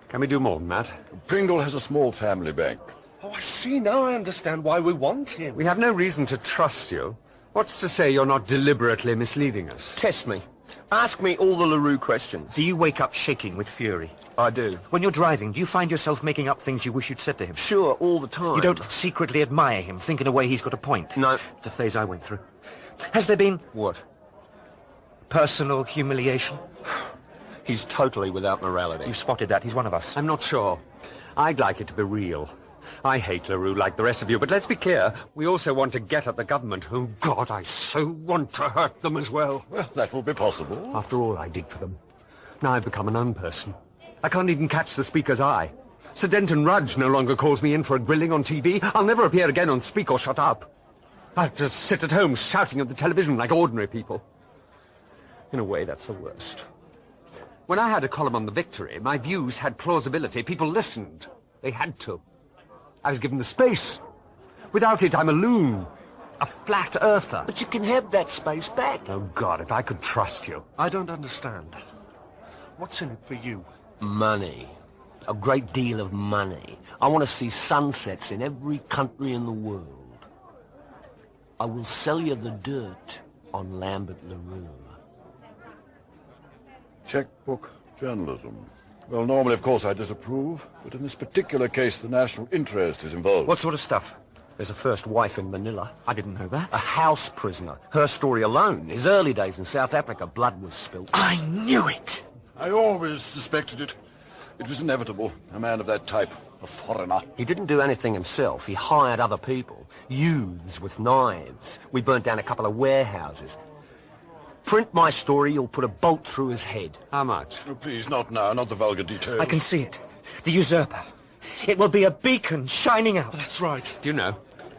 Can we do more than that? Pringle has a small family bank. Oh, I see. Now I understand why we want him. We have no reason to trust you. What's to say you're not deliberately misleading us? Test me. Ask me all the Le Roux questions. Do you wake up shaking with fury? I do. When you're driving, do you find yourself making up things you wish you'd said to him? Sure, all the time. You don't secretly admire him, think in a way he's got a point? No. It's a phase I went through. Has there been... What? Personal humiliation? He's totally without morality. You've spotted that. He's one of us. I'm not sure. I'd like it to be real. I hate Le Roux like the rest of you, but let's be clear. We also want to get at the government. Oh, God, I so want to hurt them as well. Well, that will be possible. After all I did for them. Now I've become an unperson. I can't even catch the Speaker's eye. Sir Denton Rudge no longer calls me in for a grilling on TV. I'll never appear again on Speak or Shut Up. I'll just sit at home shouting at the television like ordinary people. In a way, that's the worst. When I had a column on the Victory, my views had plausibility. People listened. They had to. I was given the space. Without it, I'm a loon. A flat earther. But you can have that space back. Oh, God, if I could trust you. I don't understand. What's in it for you? Money. A great deal of money. I want to see sunsets in every country in the world. I will sell you the dirt on Lambert Le Roux. Checkbook journalism. Well, normally, of course, I disapprove, but in this particular case, the national interest is involved. What sort of stuff? There's a first wife in Manila. I didn't know that. A house prisoner. Her story alone. His early days in South Africa, blood was spilt. I knew it! I always suspected it. It was inevitable. A man of that type. A foreigner. He didn't do anything himself. He hired other people. Youths with knives. We burnt down a couple of warehouses. Print my story, you'll put a bolt through his head. How much? Oh, please, not now, not the vulgar details. I can see it. The usurper. It will be a beacon shining out. That's right. Do you know,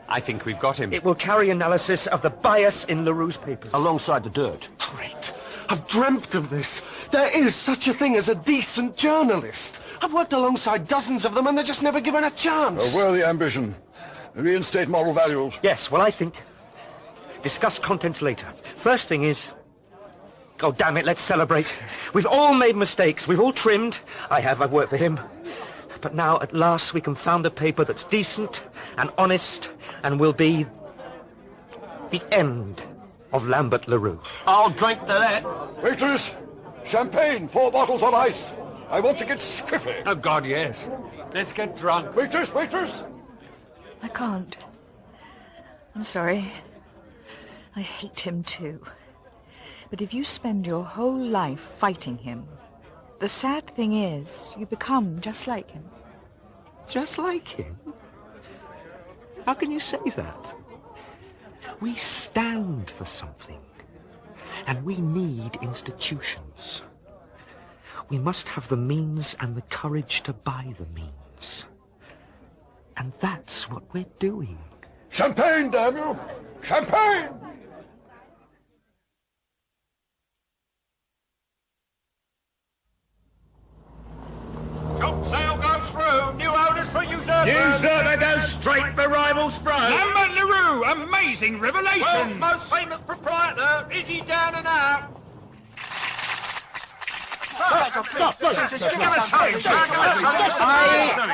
I think we've got him. It will carry analysis of the bias in Le Roux's papers. Alongside the dirt. Great. I've dreamt of this. There is such a thing as a decent journalist. I've worked alongside dozens of them and they're just never given a chance. A worthy ambition. Reinstate moral values. Yes, well, I think. Discuss contents later. First thing is... Oh, damn it, let's celebrate. We've all made mistakes. We've all trimmed. I've worked for him. But now, at last, we can found a paper that's decent and honest and will be the end of Lambert Le Roux. I'll drink to that. Waitress! Champagne, 4 bottles on ice. I want to get spiffy. Oh, God, yes. Let's get drunk. Waitress, waitress! I can't. I'm sorry. I hate him too. But if you spend your whole life fighting him, the sad thing is you become just like him. Just like him? How can you say that? We stand for something, and we need institutions. We must have the means and the courage to buy the means. And that's what we're doing. Champagne, damn you! Champagne! Top sale goes through. New owners for usurpers. Usurper goes straight for rival's throat. Lambert Le Roux, amazing revelation. World's most famous proprietor. Is he down and out?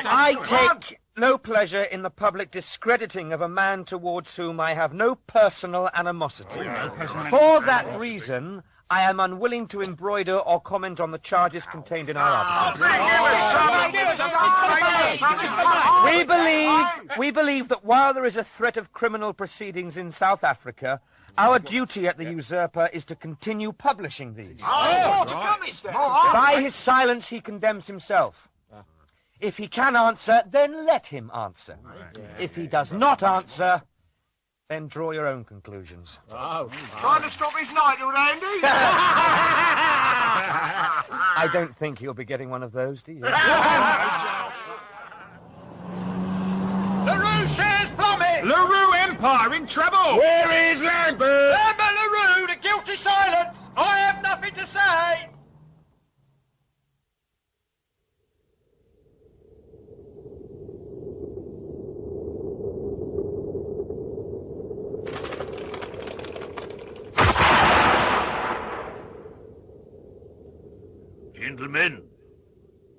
I take no pleasure in the public discrediting of a man towards whom I have no personal animosity. For that reason, I am unwilling to embroider or comment on the charges contained in our article. We believe that while there is a threat of criminal proceedings in South Africa, our duty at the usurper is to continue publishing these. By his silence, he condemns himself. If he can answer, then let him answer. If he does not answer, then draw your own conclusions. Trying to stop his knighthood, Andy? I don't think he'll be getting one of those, do you? Le Roux shares plummet. Le Roux Empire in trouble. Where is Lambert? Lambert Le Roux, the guilty silence. I have nothing to say. Gentlemen,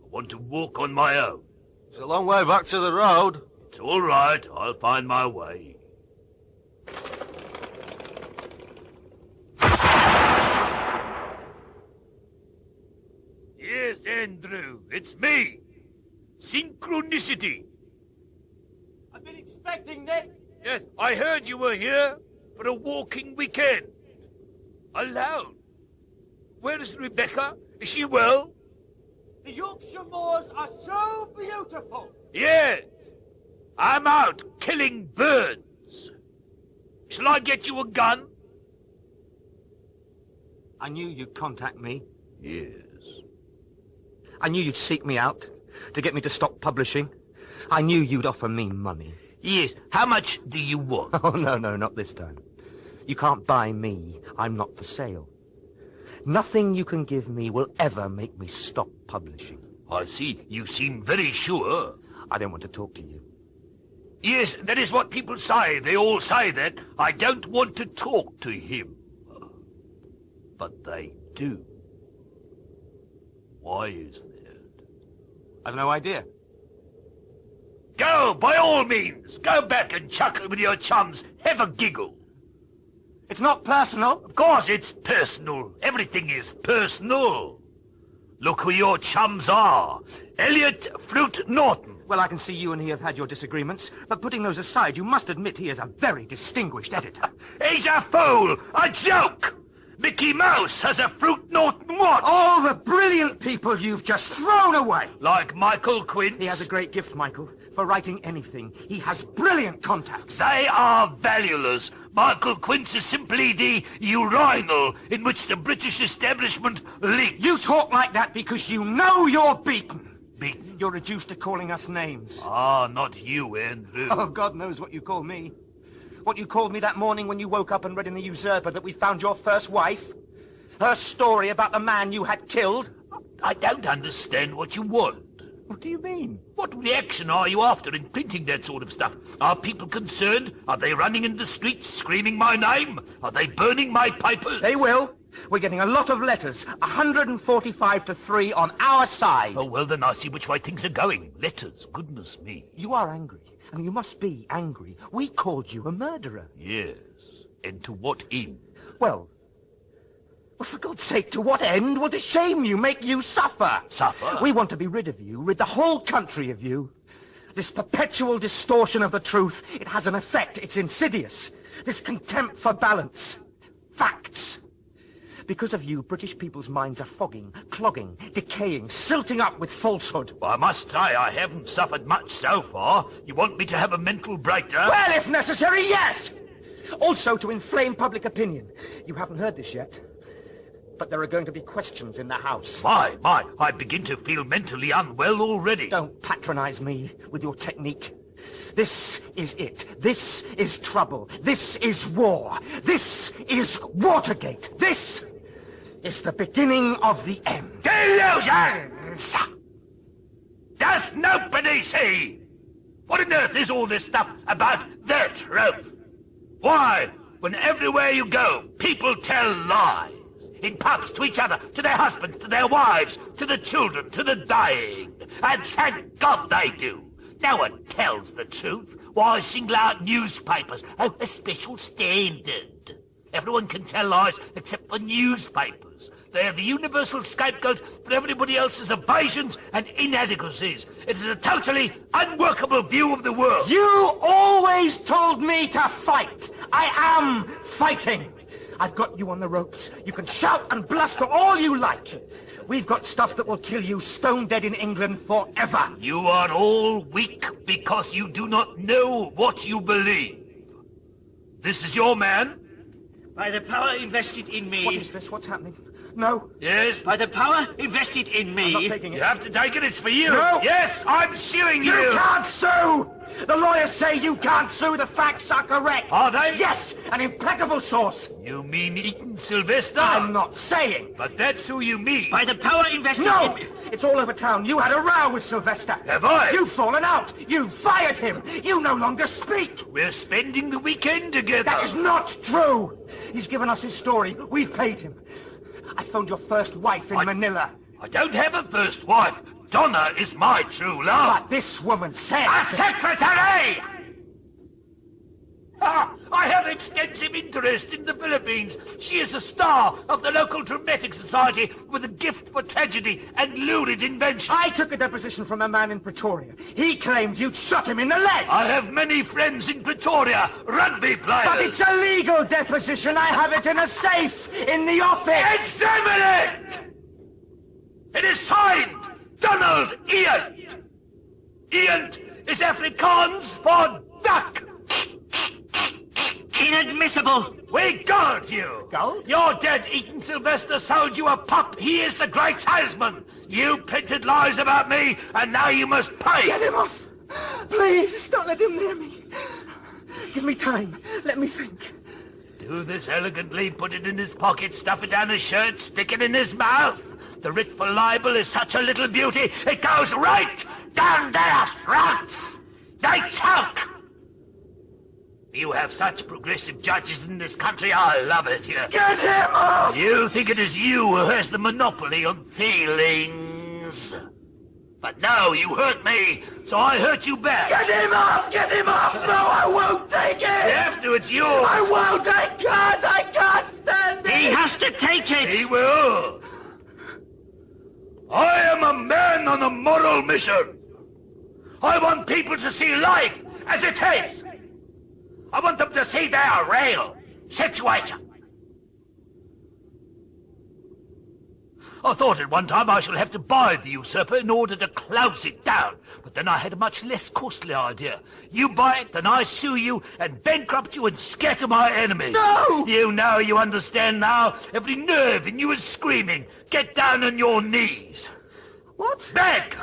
I want to walk on my own. It's a long way back to the road. It's all right, I'll find my way. Yes, Andrew, it's me. Synchronicity. I've been expecting Nick. Yes, I heard you were here for a walking weekend. Alone. Where is Rebecca? Is she well? The Yorkshire moors are so beautiful. Yes. I'm out killing birds. Shall I get you a gun? I knew you'd contact me. Yes. I knew you'd seek me out to get me to stop publishing. I knew you'd offer me money. Yes. How much do you want? Oh, no, not this time. You can't buy me. I'm not for sale. Nothing you can give me will ever make me stop publishing. I see. You seem very sure. I don't want to talk to you. Yes, that is what people say. They all say that. I don't want to talk to him. But they do. Why is that? I've no idea. Go, by all means. Go back and chuckle with your chums. Have a giggle. It's not personal. Of course it's personal. Everything is personal. Look who your chums are. Eliot, Flute, Norton. Well, I can see you and he have had your disagreements, but putting those aside, you must admit he is a very distinguished editor. He's a fool! A joke! Mickey Mouse has a Fruit Norton watch! All the brilliant people you've just thrown away! Like Michael Quince? He has a great gift, Michael, for writing anything. He has brilliant contacts. They are valueless. Michael Quince is simply the urinal in which the British establishment leaks. You talk like that because you know you're beaten. Beaten? You're reduced to calling us names. Ah, not you, Andrew. Oh, God knows what you call me. What you called me that morning when you woke up and read in the Usurper that we found your first wife. Her story about the man you had killed. I don't understand what you want. What do you mean? What reaction are you after in printing that sort of stuff? Are people concerned? Are they running in the streets screaming my name? Are they burning my papers? They will. We're getting a lot of letters. 145 to 3 on our side. Oh, well, then I see which way things are going. Letters, goodness me. You are angry. I mean, you must be angry. We called you a murderer. Yes. And to what end? Well, for God's sake, to what end? What a shame you make you suffer. Suffer? We want to be rid of you, rid the whole country of you. This perpetual distortion of the truth, it has an effect. It's insidious. This contempt for balance. Facts. Because of you, British people's minds are fogging, clogging, decaying, silting up with falsehood. Well, I must say I haven't suffered much so far. You want me to have a mental breakdown? Well, if necessary, yes! Also to inflame public opinion. You haven't heard this yet. but there are going to be questions in the house. My, I begin to feel mentally unwell already. Don't patronize me with your technique. This is it. This is trouble. This is war. This is Watergate. This is the beginning of the end. Delusions! Does nobody see? What on earth is all this stuff about the truth? Why, when everywhere you go, people tell lies. In pubs, to each other, to their husbands, to their wives, to the children, to the dying. And thank God they do. No one tells the truth. Why single out newspapers? Oh, a special standard. Everyone can tell lies except the newspapers. They're the universal scapegoat for everybody else's evasions and inadequacies. It is a totally unworkable view of the world. You always told me to fight. I am fighting. I've got you on the ropes. You can shout and bluster all you like. We've got stuff that will kill you stone dead in England forever. You are all weak because you do not know what you believe. This is your man? By the power invested in me. What is this? What's happening? No. Yes? By the power invested in me. I'm not taking it. You have to take it. It's for you. No. Yes, I'm suing you. You can't sue. The lawyers say you can't sue. The facts are correct. Are they? Yes, an impeccable source. You mean Eaton Sylvester? I'm not saying. But that's who you mean. By the power invested in me. It's all over town. You had a row with Sylvester. Have I? You've fallen out. You fired him. You no longer speak. We're spending the weekend together. That is not true. He's given us his story. We've paid him. I phoned your first wife in Manila. I don't have a first wife. Donna is my true love. But this woman said... A secretary! I have extensive interest in the Philippines. She is the star of the local dramatic society with a gift for tragedy and lurid invention. I took a deposition from a man in Pretoria. He claimed you'd shot him in the leg. I have many friends in Pretoria, rugby players. But it's a legal deposition. I have it in a safe in the office. Examine it! It is signed Donald Eliot. Eliot is Afrikaans for duck. Inadmissible. We guard you. Gold? Your dead Eaton Sylvester sold you a pup. He is the great salesman. You printed lies about me, and now you must pay. Get him off. Please, don't let him near me. Give me time. Let me think. Do this elegantly. Put it in his pocket, stuff it down his shirt, stick it in his mouth. The writ for libel is such a little beauty, it goes right down their throats. They choke. You have such progressive judges in this country. I love it here. Get him off! You think it is you who has the monopoly on feelings. But no, you hurt me, so I hurt you back. Get him off! Get him off! No, I won't take it! You have to, it's yours. I won't! I can't stand it! He has to take it! He will. I am a man on a moral mission. I want people to see life as it is. I want them to see their real situation. I thought at one time I shall have to buy the usurper in order to close it down, but then I had a much less costly idea. You buy it, then I sue you and bankrupt you and scatter my enemies. No! You know, you understand now. Every nerve in you is screaming. Get down on your knees. What? Beg!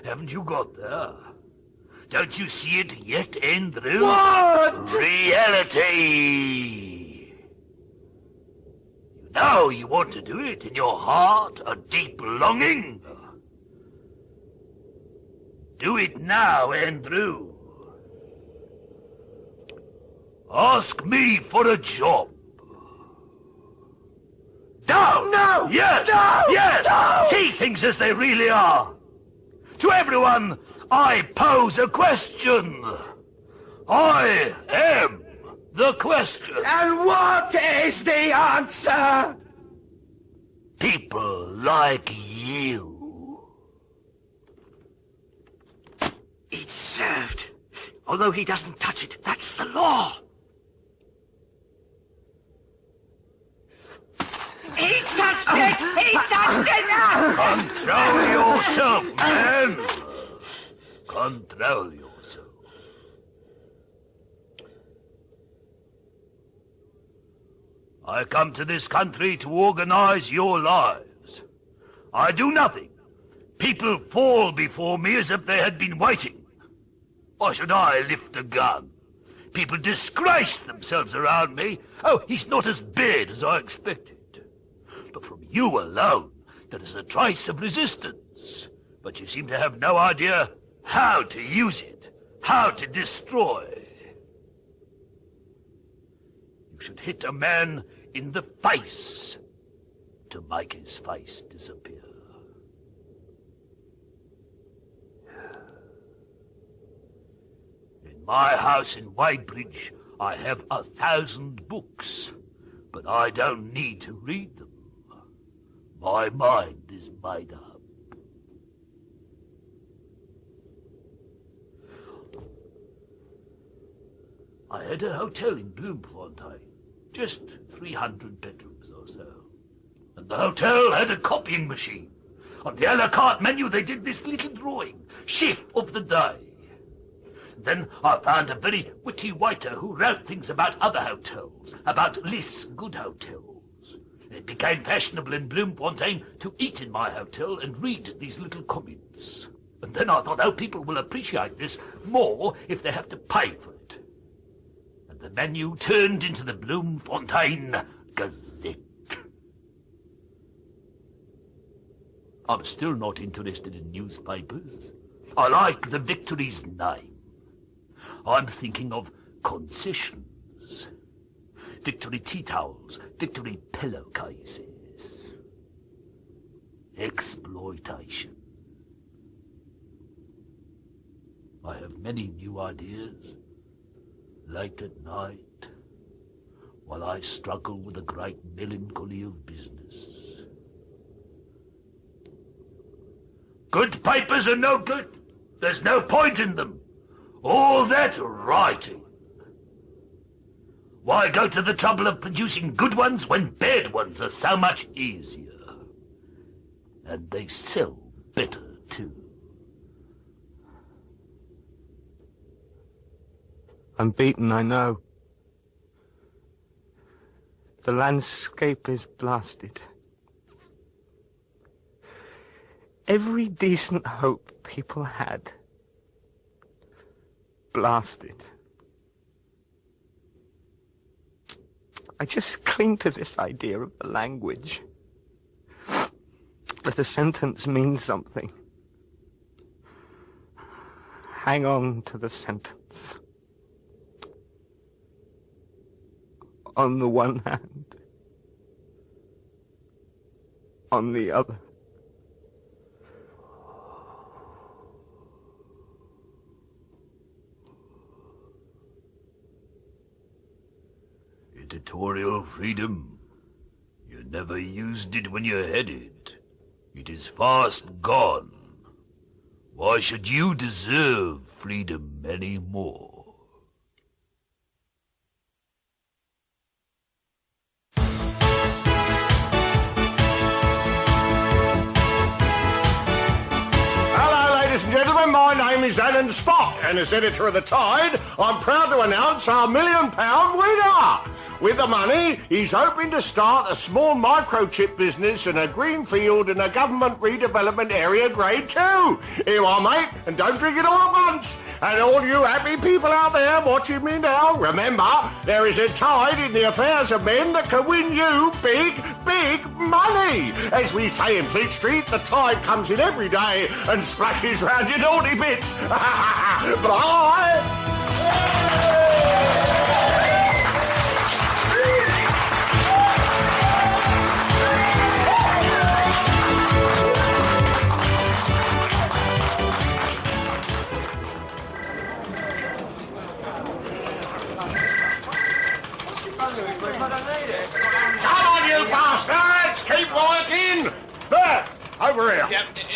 Haven't you got there? Don't you see it yet, Andrew? What? Reality! You know you want to do it in your heart, a deep longing. Do it now, Andrew. Ask me for a job. No! No! Yes! No! Yes! No! See things as they really are. To everyone, I pose a question. I am the question. And what is the answer? People like you. It's served. Although he doesn't touch it, that's the law. He touched it! He touched it now! Control yourself, man! Control yourself. I come to this country to organize your lives. I do nothing. People fall before me as if they had been waiting. Why should I lift a gun? People disgrace themselves around me. Oh, he's not as bad as I expected. But from you alone, there is a trace of resistance. But you seem to have no idea how to use it, how to destroy. You should hit a man in the face to make his face disappear. In my house in Weybridge, I have 1,000 books, but I don't need to read them. My mind is made up. I had a hotel in Bloemfontein, just 300 bedrooms or so. And the hotel had a copying machine. On the a la carte menu they did this little drawing, chef of the day. Then I found a very witty waiter who wrote things about other hotels, about less good hotels. It became fashionable in Bloemfontein to eat in my hotel and read these little comments. And then I thought, oh, people will appreciate this more if they have to pay for it. And the menu turned into the Bloemfontein Gazette. I'm still not interested in newspapers. I like the Victory's name. I'm thinking of concessions. Victory tea towels, Victory pillowcases. Exploitation. I have many new ideas. Late at night, while I struggle with the great melancholy of business. Good papers are no good. There's no point in them. All that writing. Why go to the trouble of producing good ones when bad ones are so much easier? And they sell better, too. I'm beaten, I know. The landscape is blasted. Every decent hope people had. Blasted. I just cling to this idea of the language. That a sentence means something. Hang on to the sentence. On the one hand. On the other. Editorial freedom. You never used it when you had it. It is fast gone. Why should you deserve freedom any more? Hello, ladies and gentlemen. My name is Alan Spott, and as editor of The Tide, I'm proud to announce our £1 million winner. With the money, he's hoping to start a small microchip business in a green field in a government redevelopment area grade 2. Here you are, mate, and don't drink it all at once. And all you happy people out there watching me now, remember, there is a tide in the affairs of men that can win you big, big money. As we say in Fleet Street, the tide comes in every day and splashes round your naughty bits. Bye! Come on, you bastards! Keep working! There! Over here!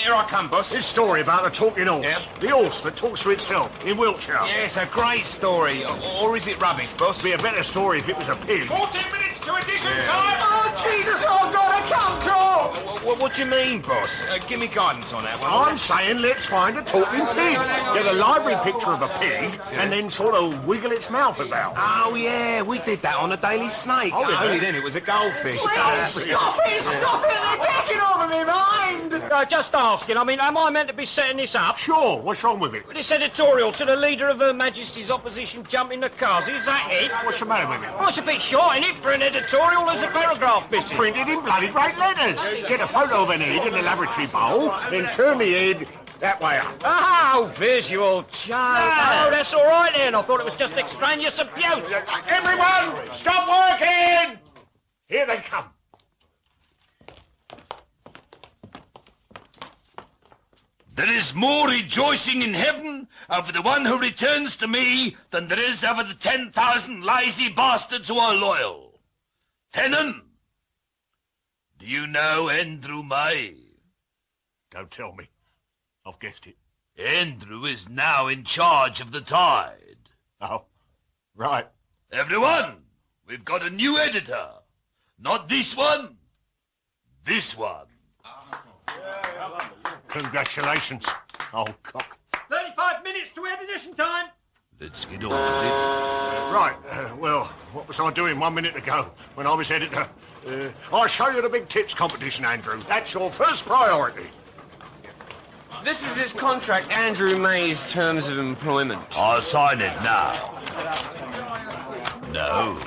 here I come, boss. This story about the talking horse. Yeah. The horse that talks to itself in Wiltshire. Yeah, it's a great story. Or is it rubbish, boss? It'd be a better story if it was a pig. 14 minutes to edition time! Oh, Jesus, oh, God, I can't talk! What do you mean, boss? Give me guidance on that one. I'm saying let's find a talking pig. Get a library picture of a pig and then sort of wiggle its mouth about. Oh, yeah, we did that on the Daily Snake. Oh, yeah. Only then it was a goldfish. Stop it! They're taking over my mind! Just asking, I mean, am I meant to be setting this up? Sure, what's wrong with it? This editorial to the Leader of Her Majesty's Opposition jumping the cars, is that it? What's the matter with it? Well, it's a bit short, ain't it, for an editorial? There's a paragraph missing. Printed in bloody great letters. Get a photo of an head in the lavatory bowl, then turn the head that way up. Oh, visual joke. Oh, that's all right then. I thought it was just extraneous abuse. Everyone, stop working! Here they come. There is more rejoicing in heaven over the one who returns to me than there is over the 10,000 lazy bastards who are loyal. Henan, do you know Andrew May? Don't tell me. I've guessed it. Andrew is now in charge of the Tide. Oh, right. Everyone, we've got a new editor. Not this one, this one. Congratulations, old cock. 35 minutes to edition time. Let's get on with it. Well, what was I doing 1 minute ago when I was editor? I'll show you the big tits competition, Andrew. That's your first priority. This is his contract, Andrew May's terms of employment. I'll sign it now. No.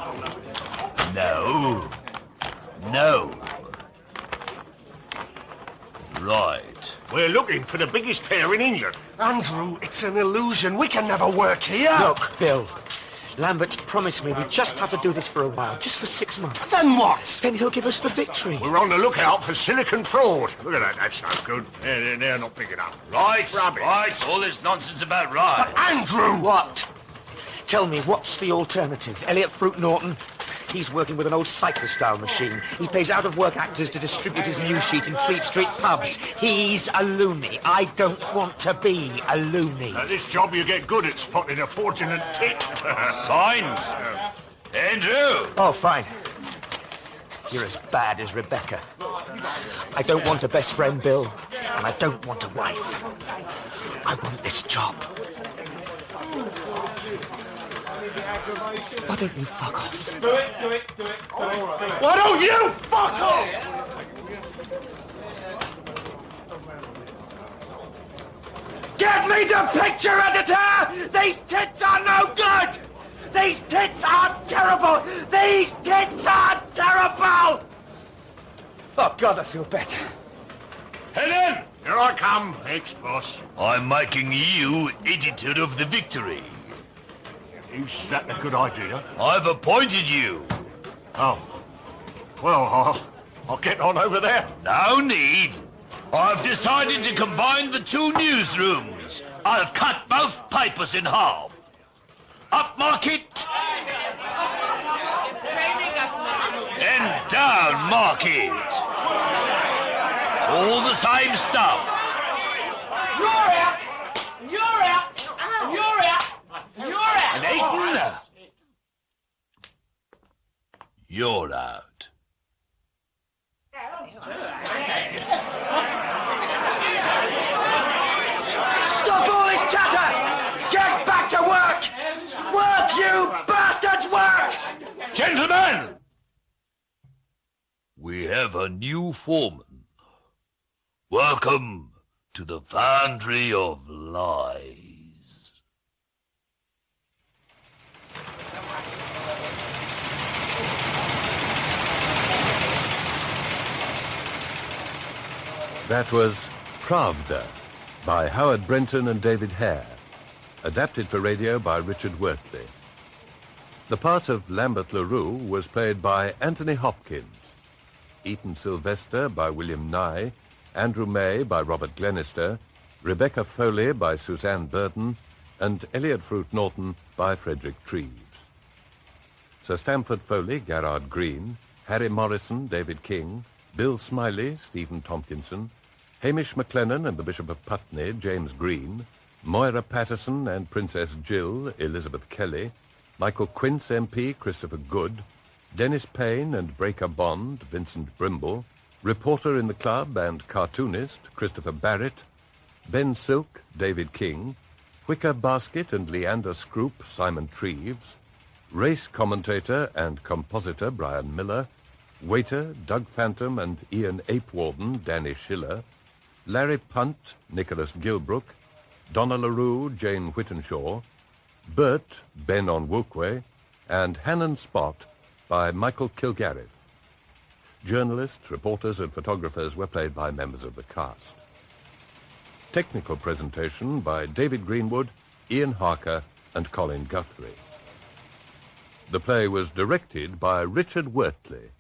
Right. We're looking for the biggest pair in England. Andrew, it's an illusion. We can never work here. Look, Bill, Lambert's promised me we just have to do this for a while, just for 6 months. Then what? Then he'll give us the victory. We're on the lookout for silicon fraud. Look at that, that's no good. They're not big enough. Right, Rubbish. right, all this nonsense about right. But Andrew! What? Tell me, what's the alternative? Eliot Fruit Norton? He's working with an old cycler-style machine. He pays out-of-work actors to distribute his news sheet in Fleet Street pubs. He's a loony. I don't want to be a loony. At this job you get good at spotting a fraudulent tit. Signed. Andrew! Oh, fine. You're as bad as Rebecca. I don't want a best friend, Bill, and I don't want a wife. I want this job. Why don't you fuck off? Do it. Why don't you fuck off? Get me the picture, editor! These tits are no good! These tits are terrible! These tits are terrible! Oh, God, I feel better. Helen! Here I come, ex-boss. I'm making you editor of the Victory. Is that a good idea? I've appointed you. Oh. Well, I'll get on over there. No need. I've decided to combine the two newsrooms. I'll cut both papers in half. Upmarket and downmarket. It's all the same stuff. You're out! You're out! You're out! You're out! And Eaton, you're out. Stop all this chatter! Get back to work! Work, you bastards, work! Gentlemen, we have a new foreman. Welcome to the Foundry of Lies. That was Pravda by Howard Brenton and David Hare, adapted for radio by Richard Wortley. The part of Lambert Le Roux was played by Anthony Hopkins, Eaton Sylvester by William Nighy, Andrew May by Robert Glenister, Rebecca Foley by Suzanne Burton, and Eliot Fruit Norton by Frederick Treves. Sir Stamford Foley, Garard Greene, Harry Morrison, David King, Bill Smiley, Stephen Tompkinson, Hamish MacLennan and the Bishop of Putney, James Greene, Moira Patterson and Princess Jill, Elizabeth Kelly, Michael Quince MP, Christopher Good, Dennis Payne and Breaker Bond, Vincent Brimble, reporter in the club and cartoonist, Christopher Barrett, Ben Silk, David King, Wicker Basket and Leander Scroop, Simon Treves, race commentator and compositor, Brian Miller, waiter, Doug Phantom and Ian Apewarden, Danny Schiller, Larry Punt, Nicholas Gilbrook, Donna LaRue, Jane Whittenshaw, Bert, Ben on Woolkway, and Hannon Spot by Michael Kilgarriff. Journalists, reporters and photographers were played by members of the cast. Technical presentation by David Greenwood, Ian Harker and Colin Guthrie. The play was directed by Richard Wortley.